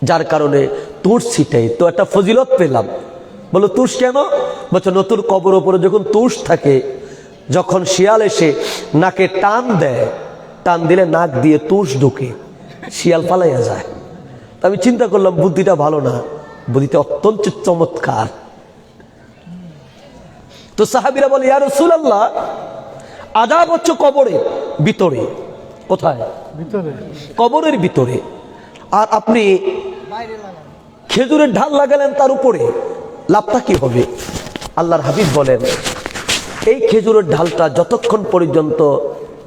যার কারণে তুষ ছিটাই। তো একটা ফজিলত পেলাম। বলো, তুষ কেন? বলছে, নতুন কবর উপরে যখন তুষ থাকে, যখন শিয়াল এসে নাকে টান দেয়, টান দিলে নাক দিয়ে তুষ ঢুকে, শিয়াল পালাইয়া যায়। আমি চিন্তা করলাম, বুদ্ধিটা ভালো না? বুদ্ধিটা অত্যন্ত চমৎকার। তো সাহাবীরা বলে, ইয়া রাসূলুল্লাহ, আযাব হচ্ছে কবরের ভিতরে। কোথায়? ভিতরে, কবরের ভিতরে। আর আপনি খেজুরের ঢাল লাগালেন তার উপরে, লাভটা কি হবে? আল্লাহর হাবিব বলেন, এই খেজুরের ডালটা যতক্ষণ পর্যন্ত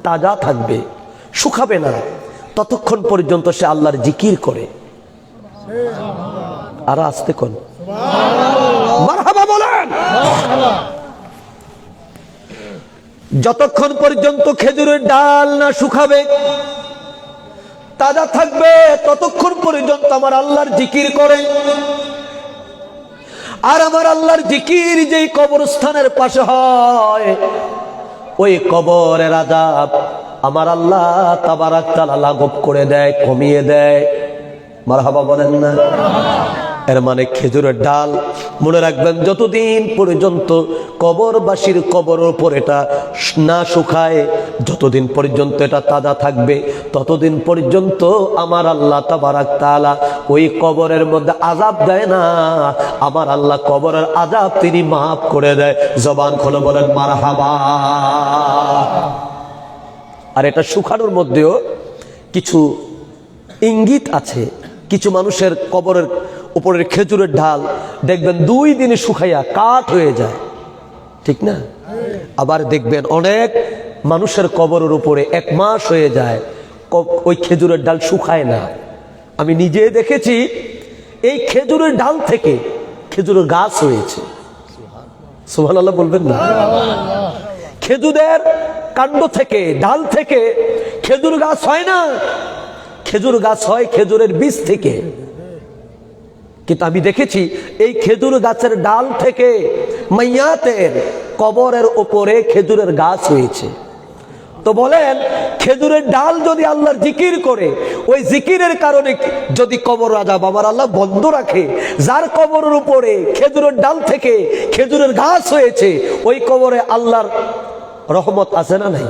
তাজা থাকবে, শুকাবে না, ততক্ষণ পর্যন্ত সে আল্লাহর জিকির করে। আর আসতে কোন মারহাবা বলেন। যতক্ষণ পর্যন্ত খেজুরের ডাল না শুকাবে, তাজা থাকবে, ততক্ষণ পর্যন্ত আমার আল্লাহর জিকির করে। আর আমার আল্লাহর জিকির যেই কবরস্থানের পাশে হয়, ওই কবরের আযাব আমার আল্লাহ তাবারাক তাআলা লাঘব করে দেয়, কমিয়ে দেয়। মারহাবা বলেন না। এর মানে খেজুরের ডাল মনে রাখবেন, যতদিন পর্যন্ত কবরবাসীর কবরের উপর এটা না শুকায়, যতদিন পর্যন্ত এটা তাজা থাকবে, ততদিন পর্যন্ত আমার আল্লাহ তাবারাক তাআলা ওই কবরের মধ্যে আযাব দেয় না। আমার আল্লাহ কবরের আযাব তিনি মাফ করে দেয়। জবান খুলে বলেন মারহাবা। আর এটা শুকানোর মধ্যেও কিছু ইঙ্গিত আছে। কিছু মানুষের কবরের উপরের খেজুরের ঢাল দেখবেন 2 দিনে শুকাইয়া কাঠ হয়ে যায়, ঠিক না? আবার দেখবেন অনেক মানুষের কবরের উপরে 1 মাস হয়ে যায়, ওই খেজুরের ডাল শুকায় না। আমি নিজে দেখেছি, এই খেজুরের ডাল থেকে খেজুরের গাছ হয়েছে। সুবহানাল্লাহ বলবেন না? খেজুরের কাণ্ড থেকে, ডাল থেকে খেজুর গাছ হয় না, খেজুর গাছ হয় খেজুরের বীজ থেকে। কিন্তু আমি দেখেছি এই খেজুর গাছের ডাল থেকে মাইয়াতের কবরের উপরে খেজুরের গাছ হয়েছে। তো বলেন, খেজুরের ডাল যদি আল্লাহর জিকির করে, ওই জিকিরের কারণে যদি কবর আযাব আমার আল্লাহ বন্ধ রাখে, যার কবরের উপরে খেজুরের ডাল থেকে খেজুরের গাছ হয়েছে, ওই কবরে আল্লাহর রহমত আছে না নাই?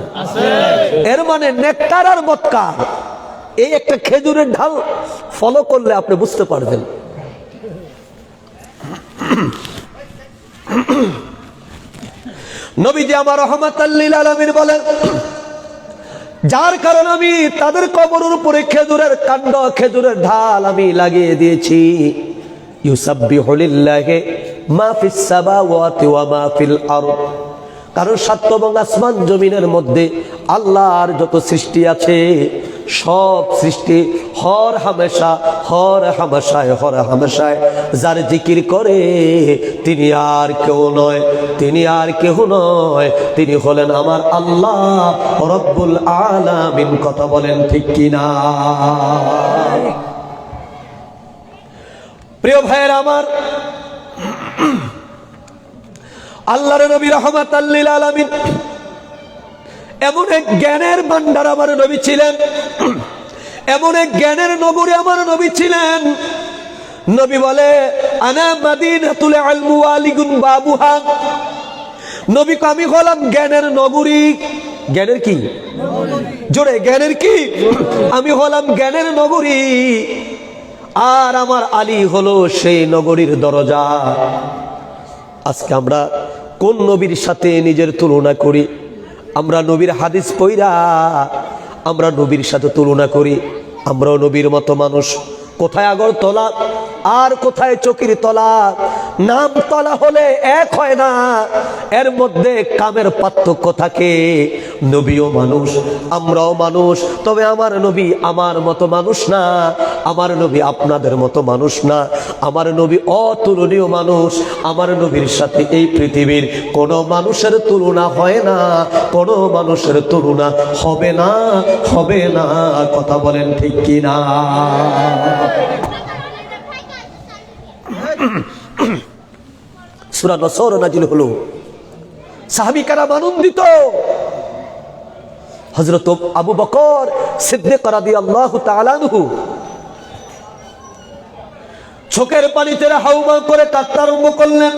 এর মানে নেককার আর বদকার, এই একটা খেজুরের ডাল ফলো করলে আপনি বুঝতে পারবেন। নবীজি আমার রহমাতাল লিল আলামিন বলেন, যার কারণে আমি তাদের কবরের উপরে খেজুরের কাণ্ড, খেজুরের ঢাল আমি লাগিয়ে দিয়েছি। ইউসাব্বিহু লিল্লাহি মা ফিস সামাওয়াতি ওয়া মা ফিল আরদ। কারণ 7 এবং আসমান জমিনের মধ্যে আল্লাহর যত সৃষ্টি আছে, সব সৃষ্টি হর হামেশায় যার জিকির করে তিনি আর কেউ নয়, তিনি হলেন আমার আল্লাহ রব্বুল আলামিন। কথা বলেন ঠিক কিনা? প্রিয় ভাইয়েরা আমার, আল্লাহর নবী রাহমাতাল লিল আলামিন এমন এক জ্ঞানের ভান্ডার আমার নবী ছিলেন, এমন এক জ্ঞানের নগরী আমার নবী ছিলেন। নবী বলে, আনা মাদিনাতুল ইলমি ওয়ালিগুন বাবুহা। নবী কো, আমি হলাম জ্ঞানের নগরী। জ্ঞানের কি? জোরে, জ্ঞানের কি? আমি হলাম জ্ঞানের নগরী, আর আমার আলী হলো সেই নগরীর দরজা। আজকে আমরা কোন নবীর সাথে নিজের তুলনা করি? আমরা নবীর হাদিস পড়া আমরা নবীর সাথে তুলনা করি। আমরাও নবীর মতো মানুষ। কোথায় আগরতলা আর কোথায় চকির তলা, নাম তলা হলে এক হয় না, এর মধ্যে কামের পার্থক্য থাকে। নবীও মানুষ, আমরাও মানুষ, তবে আমার নবী আমার মতো মানুষ না, আমার নবী আপনাদের মতো মানুষ না। আমার নবী অতুলনীয় মানুষ। আমার নবীর সাথে এই পৃথিবীর কোনো মানুষের তুলনা হয় না, কোনো মানুষের তুলনা হবে না, হবে না। কথা বলেন ঠিক কিনা? সূরা নসর নাজিল হলো, সাহাবীরা আনন্দিত। হযরত আবু বকর সিদ্দিক রাদিয়াল্লাহু তাআলা আনহু চোখের পানিতে হাউমাউ করে কাঁদতে আরম্ভ করলেন।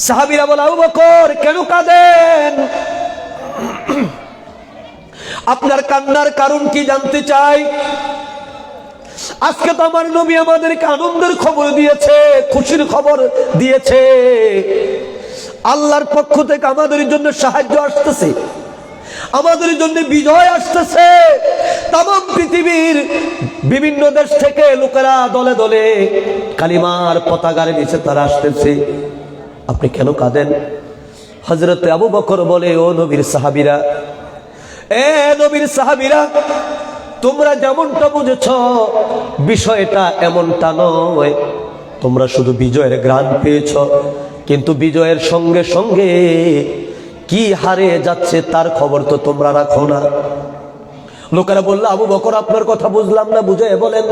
সাহাবীরা বলে, আবু বকর কেন কাঁদেন? আপনার কান্নার কারণ কি জানতে চাই। আজকে তো আমার নবী আমাদেরকে আনন্দের খবর দিয়েছে, খুশির খবর দিয়েছে। আল্লাহর পক্ষ থেকে আমাদের জন্য সাহায্য আসতেছে, আমাদের জন্য বিজয় আসতেছে। তামাম পৃথিবীর বিভিন্ন দেশ থেকে লোকেরা দলে দলে কালিমার পতাকার নিচে তারা আসতেছে। আপনি কেন কাঁদেন? হযরতে আবু বকর বলে, ও নবীর সাহাবীরা, এ নবীর সাহাবীরা, তোমরা যেমনটা বুঝেছ বিষয়টা এমনটা নয়। তোমরা শুধু বিজয়ের ঘ্রাণ পেয়েছ, কিন্তু বিজয়ের সঙ্গে সঙ্গে কি হারে যাচ্ছে তার খবর তো তোমরা রাখো না। লোকেরা বলল, আবু বকর আপনার কথা বুঝলাম না, বুঝায় বলেন।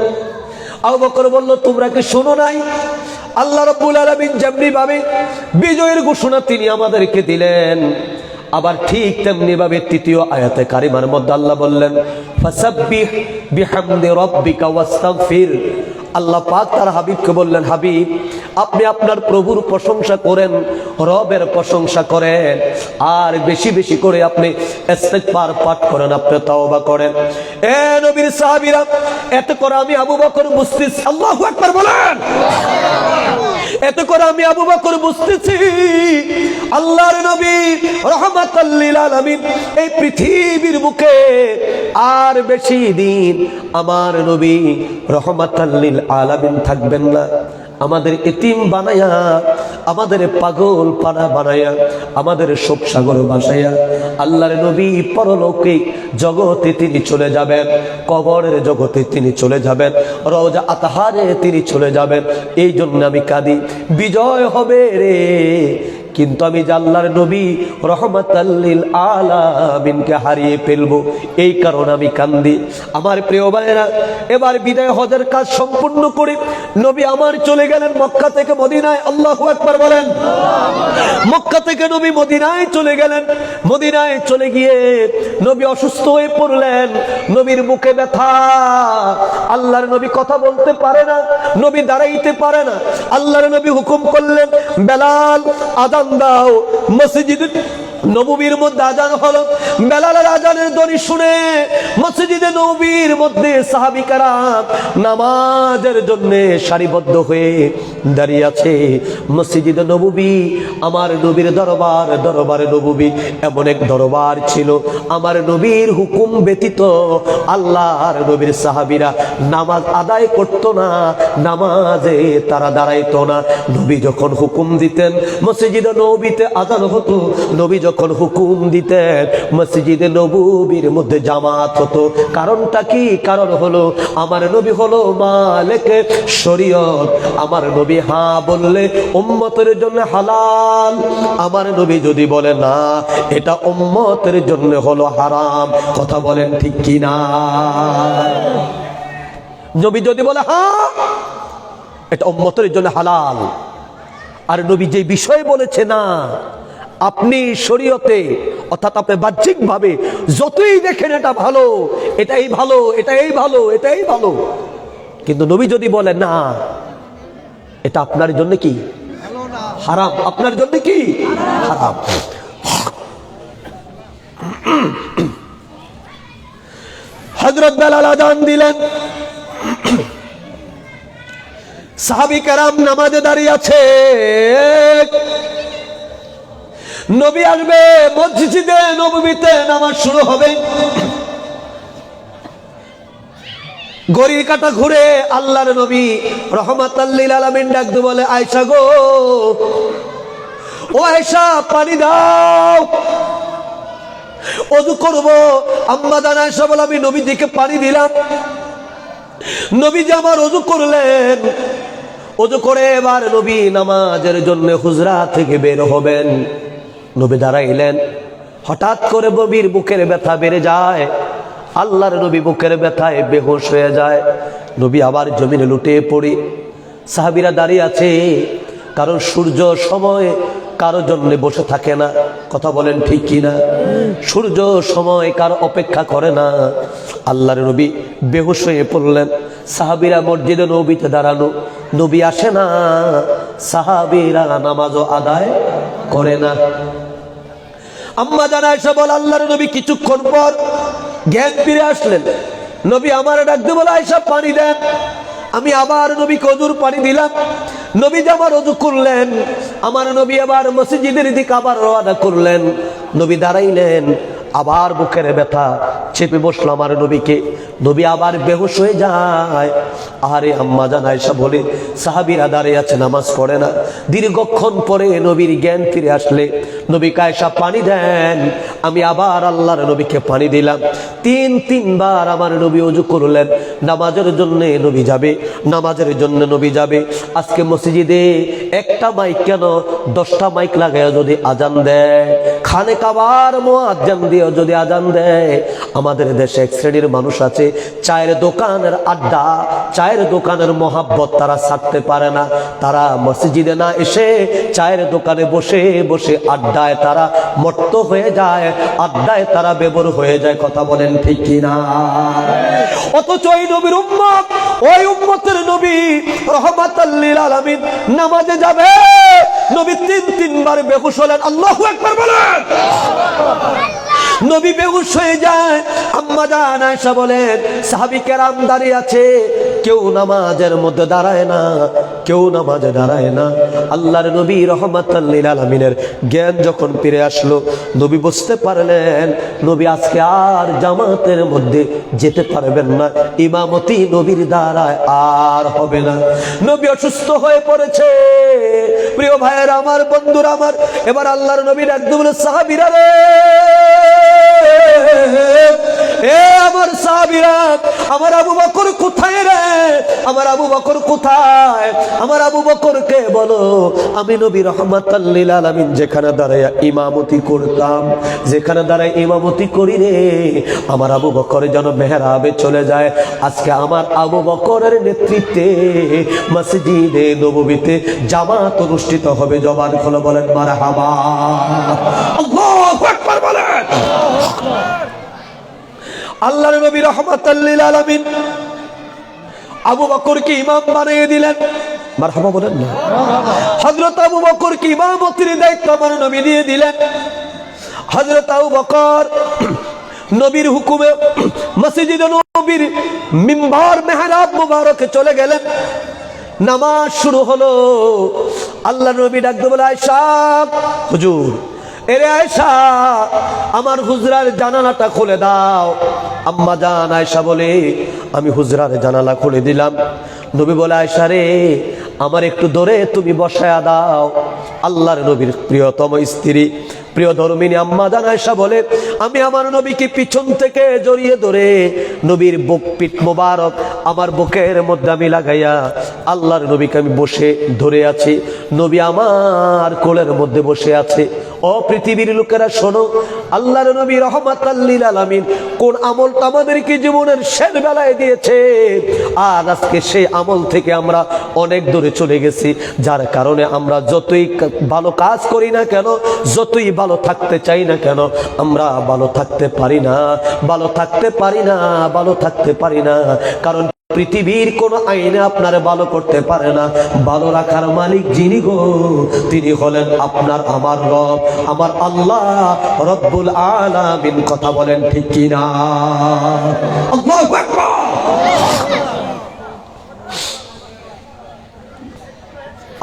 আবু বকর বলল, তোমরা কি শোনো নাই আল্লাহ রাব্বুল আলামিন যেমনি ভাবে বিজয়ের ঘোষণা তিনি আমাদেরকে দিলেন, আবার ঠিক তেমনি ভাবে তৃতীয় আয়াতে কারিমার মধ্যে আল্লাহ বললেন, ফাসাব্বিহ বিহামদি রাব্বিকা ওয়াস্তাগফির। আল্লাহ পাক তার হাবিবকে বললেন, হাবিব আপনি আপনার প্রভুর প্রশংসা করেন, রবের প্রশংসা করেন, আর বেশি বেশি করে আপনি ইস্তিগফার পাঠ করেন, আপনি তাওবা করেন। এ নবীর সাহাবীরা, এত করে আমি আবু বকর বুঝতেছি, আল্লাহু আকবার বলেন, এত করে আমি আবু বকর বুঝতেছি আল্লাহর নবী রাহমাতাল লিল আলামিন এই পৃথিবীর বুকে আর বেশি দিন আমার নবী রাহমাতাল লিল আলামিন থাকবেন না। আমাদের এতিম বানায়া, আমাদের পাগল পানা বানায়া, আমাদের শোক সাগর ভাসাইয়া আল্লাহর নবী পরলৌকিক জগতে তিনি চলে যাবেন, কবরের জগতে তিনি চলে যাবেন, রওজা আতহারে তিনি চলে যাবেন। এই জন্য আমি কাঁদি, বিজয় হবে রে, কিন্তু আমি আল্লাহর নবী রাহমাতাল লিল আলামিনকে হারিয়ে ফেলবো, এই কারণে আমি কান্দি। আমার প্রিয় ভাইয়েরা, এবার বিদায় হজের কাজ সম্পূর্ণ করে নবী আমার চলে গেলেন মক্কা থেকে মদিনায়। আল্লাহু আকবার বলেন। মক্কা থেকে নবী মদিনায় চলে গেলেন। মদিনায় চলে গিয়ে নবী অসুস্থ হয়ে পড়লেন, নবীর বুকে ব্যথা, আল্লাহর নবী কথা বলতে পারে না, নবী দাঁড়াইতে পারে না। আল্লাহর নবী হুকুম করলেন, বেলাল আযান দাও। মসজিদে নববীর মধ্যে আজান হলো। বেলালের আজানের ধ্বনি শুনে মসজিদে নববীর মধ্যে সাহাবী কেরাম নামাজের জন্য সারিবদ্ধ হয়ে দাঁড়িয়ে আছে। মসজিদে নববী আমার নবীর দরবার, দরবারে নববী এমন এক দরবার ছিল, আমার নবীর হুকুম ব্যতীত আল্লাহর নবীর সাহাবীরা নামাজ আদায় করতো না, নামাজে তারা দাঁড়াইতো না। নবী যখন হুকুম দিতেন মসজিদে নববীতে আজান হতো, নবী যখন হুকুম দিতেন মসজিদে নববীর মধ্যে জামাত হতো। কারণটা কি? কারণ হলো আমার নবী হলো মালিকে শরীয়ত। আমার নবী হ্যাঁ বললে উম্মতের জন্য হালাল, আমার নবী যদি বলে না এটা উম্মতের জন্য হলো হারাম। কথা বলেন ঠিক কি না? নবী যদি বলে হ্যাঁ এটা উম্মতের জন্য হালাল, আর নবী যে বিষয় বলেছে না, আপনি শরীয়তে অর্থাৎ আপনি বাহ্যিক ভাবে যতই দেখেন এটা ভালো, এটাই ভালো, এটাই ভালো, এটাই ভালো, কিন্তু নবী যদি বলেন না এটা আপনার জন্য কি হারাম, আপনার জন্য কি হারাম। হযরত বেলাল আযান দিলেন, সাহাবী কেরাম নামাজে দাঁড়িয়ে আছে। নবী আসবে, মসজিদে নববীতে নামাজ শুরু হবে। ঘড়ির কাঁটা ঘুরে আল্লাহর নবী রাহমাতাল লিল আলামিন ডাক দিয়ে বলে, আয়েশা গো, ও আয়েশা পানি দাও, ওযু করব। আম্মা জান আয়েশা বলে, আমি নবীজিকে পানি দিলাম। নবীজি আমার ওযু করলেন, ওযু করে এবার নবী নামাজের জন্য হুজরা থেকে বের হবেন। নবী দাঁড়াইলেন, হঠাৎ করে নবীর বুকের ব্যথা বেড়ে যায়, আল্লাহর নবী বুকের ব্যথায় বেহুশ হয়ে যায়। নবী আবার জমিনে লুটিয়ে পড়ে। সাহাবীরা দাঁড়িয়ে আছে, কারণ সূর্য সময় কারো জন্য বসে থাকে না। কথা বলেন ঠিক কি না? সূর্য সময় কারো অপেক্ষা করে না। আল্লাহর নবী বেহুশ হয়ে পড়লেন। সাহাবীরা মসজিদে নবীতে দাঁড়ানো, নবী আসে না, সাহাবীরা নামাজও আদায় করে না। আম্মা জান আয়েশা বলে, আল্লাহর নবী কিছুক্ষণ পর জ্ঞান ফিরে আসলেন। নবী আমার ডাক দিয়ে বলে, আয়েশা পানি দেন। আমি আবার নবীকে ওযুর পানি দিলাম। নবী যে আবার ওযু করলেন, আমার নবী আবার মসজিদের দিকে আবার রওনা করলেন। নবী দাঁড়াইলেন, আবার বুকের ব্যথা, চেপে বসলো আমার নবীকে। নবী আবার বেহুশ হয়ে যায়। আরে আম্মা জান আয়েশা বলে, সাহাবীরা দাঁড়িয়ে আছে, নামাজ পড়ে না। দীর্ঘক্ষণ পরে নবীর জ্ঞান ফিরে আসলে নবীকে আয়েশা পানি দেন। আমি আবার আল্লাহর নবীকে পানি দিলাম। তিনবার আমার নবী ওযু করলেন। নামাজের জন্য নবী যাবে, নামাজের জন্য নবী যাবে। আজকে মসজিদে একটা মাইক কেন, 10টা মাইক লাগায় যদি আজান দেয়, খানে কাবার মুয়াজ্জিন দিয়ে যদি আজান দেয়। আমাদের দেশে এক শ্রেণীর মানুষ আছে, চায়ের দোকানের আড্ডা, চায়ের দোকানের মহাব্বত তারা ছাড়তে পারে না। তারা মসজিদে না এসে চায়ের দোকানে বসে বসে আড্ডায় তারা মত্ত হয়ে যায়, আড্ডায় তারা বেবর হয়ে যায়। কথা বলেন ঠিক কিনা? অথচ ওই নবীর উম্মত, ওই উম্মতের নবী রাহমাতাল লিল আলামিন নামাজে যাবে, নবী তিনবার বেহুশ হলেন। আল্লাহু আকবার বলেন। নবী বেহুশ হয়ে যায়। আম্মা জান আয়েশা বলেন, সাহাবী কেরাম দাঁড়িয়ে আছে, কেউ নামাজের মধ্যে দাঁড়ায় না, কেউ নামাজে দাঁড়ায় না। আল্লাহর নবী রাহমাতাল লিল আলামিনের জ্ঞান যখন ফিরে আসলো, নবী বুঝতে পারলেন নবী আজকে আর জামাতের মধ্যে যেতে পারবেন না, ইমামতি নবীর দ্বারায় আর হবে না। নবী অসুস্থ হয়ে পড়েছে। প্রিয় ভাইয়েরা আমার, বন্ধুরা আমার, এবার আল্লাহর নবী ডাকতে বলে, সাহাবীরা রে, এ আমার সাহাবীরা, আমার আবু বকর কোথায় রে? আমার আবু বকর কোথায়? আমার আবু বকরকে বলো, আমি নবী রাহমাতাল লিল আলামিন যেখানে দাঁড়ায় ইমামতি করতাম, যেখানে দাঁড়ায় ইমামতি করি রে, আমার আবু বকর যেন মেহরাবে চলে যায়। আজকে আমার আবু বকরের নেতৃত্বে মসজিদে নববীতে জামাত অনুষ্ঠিত হবে। জবান খুলে বলেন মারহাবা। আল্লাহু আকবার বলেন। আল্লাহর নবী রাহমাতাল লিল আলামিন আবু বকরকে ইমাম বানিয়ে দিলেন। মারহাবা বলেন না? হযরত আবু বকরকে ইমামতির দায়িত্ব আমার নবী দিয়ে দিলেন। হযরত আবু বকর নবীর হুকুমে মসজিদে নববীর মিম্বার মেহরাব মুবারকে চলে গেলেন। নামাজ শুরু হলো। আল্লাহর নবী ডাকতে বলে, আয়েশা, হুজুর, এরে আয়েশা, আমার হুজরার জানালাটা খুলে দাও। আম্মা জান আয়েশা বলে, আমি হুজরার জানালা খুলে দিলাম। নবী বলে, আয়েশা রে, আমার একটু দূরে তুমি বসায়া দাও। আল্লাহর নবীর প্রিয়তম স্ত্রী, প্রিয় ধর্মিনী আম্মা জান আয়েশা বলে, আমি আমার নবীকে পিছন থেকে জড়িয়ে ধরে নবীর বুক পিঠ মোবারক আমার বুকের মধ্যে আমি লাগাইয়া আল্লাহর নবীকে আমি বসে ধরে আছি। নবী আমার কোলের মধ্যে বসে আছে। ও পৃথিবীর লোকেরা শোনো, আল্লাহর নবী রাহমাতাল লিল আলামিন কোন আমলটা আমাদেরকে জীবনের শেষ বেলায় দিয়েছে, আর আজকে সেই আমল থেকে আমরা অনেক দূরে চলে গেছি। যার কারণে আমরা যতই ভালো কাজ করি না কেন, যতই ভালো থাকতে চাই না কেন, আমরা ভালো থাকতে পারি না, ভালো থাকতে পারি না, ভালো থাকতে পারি না। কারণ পৃথিবীর কোন আইনে আপনার ভালো করতে পারে না। ভালো রাখার মালিক যিনি গো, তিনি হলেন আপনার আমার রব, আমার আল্লাহ রব্বুল আলামিন। কথা বলেন ঠিক কিনা? আল্লাহু আকবার।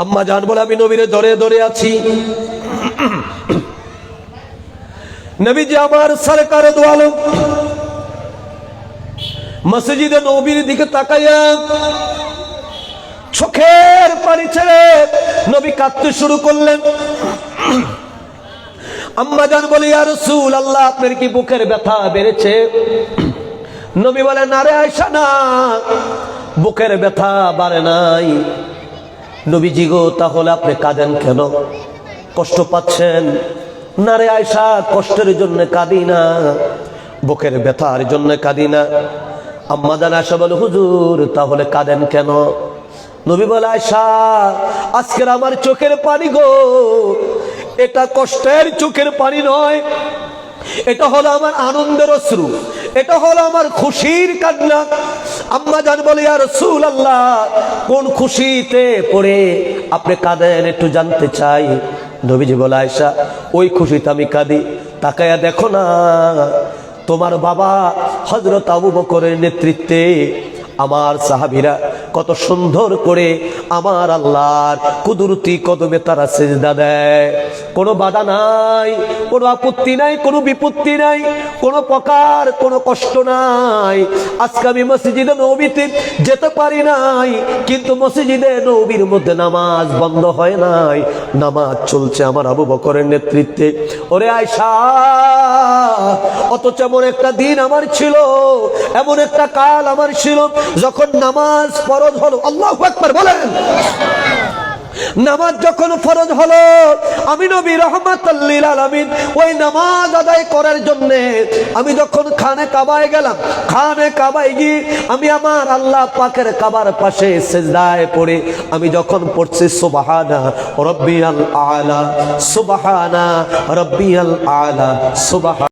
আম্মা জান বলে, আমি নবীরে ধরে ধরে আছি। নবীজি আমার সরকারে দো আলম মসজিদে নবীর দিকে তাকাইয়া চোখের পানি ছেড়ে নবী কাঁদতে শুরু করলেন। আম্মা জান বলে, ইয়া রাসূলুল্লাহ, আপনার কি বুকের ব্যথা বেড়েছে? নবী বলেন, না রে আয়েশা, না, বুকের ব্যথা বাড়ে নাই। নবীজি গো, তাহলে আপনি কাঁদেন কেন? কষ্ট পাচ্ছেন? না রে আয়েশা, কষ্টের জন্য কাঁদি না, বুকের ব্যথার জন্য কাঁদি না। আম্মা জান আয়েশা বলে, হুজুর, তাহলে কাঁদেন কেন? নবী বলে, আয়েশা, আজকের আমার চোখের পানি গো, এটা কষ্টের চোখের পানি নয়, এটা হলো আমার আনন্দের অশ্রু, এটা হলো আমার খুশির কান্না। আম্মা জান বলে, ইয়া রাসূলুল্লাহ, কোন খুশিতে পড়ে আপনি কাঁদেন একটু জানতে চাই। নবীজি বলে, আয়েশা, ওই খুশিতে আমি কাঁদি, তাকায়া দেখো না, তোমার বাবা হযরত আবু বকরের নেতৃত্বে আমার সাহাবীরা কত সুন্দর করে আমার আল্লাহর কুদরতি কদমে তারা সিজদা দেয়। কোনো বাধা নাই, কোনো আপত্তি নাই, কোনো বিপত্তি নাই, কোনো প্রকার কোনো কষ্ট নাই। আজকে আমি মসজিদে নববীতে যেতে পারি নাই, কিন্তু মসজিদে নববীর মধ্যে নামাজ বন্ধ হয় নাই, নামাজ চলছে আমার আবু বকরের নেতৃত্বে। ওরে আয়েশা, অথচ এমন একটা দিন আমার ছিল, এমন একটা কাল আমার ছিল, যখন নামাজ ফরজ হলো, আল্লাহু আকবার বলেন, নামাজ যখন ফরজ হলো, আমি নবী রাহমাতুল লিল আলামিন ওই নামাজ আদায় করার জন্য আমি যখন খানে কাবায় গেলাম, খানে কাবায় গিয়ে আমি আমার আল্লাহ পাকের কাবার পাশে সিজদায় পড়ে আমি যখন পড়ছি সুবহানা রাব্বিয়াল আলা, সুবহানা রাব্বিয়াল আলা, সুবহান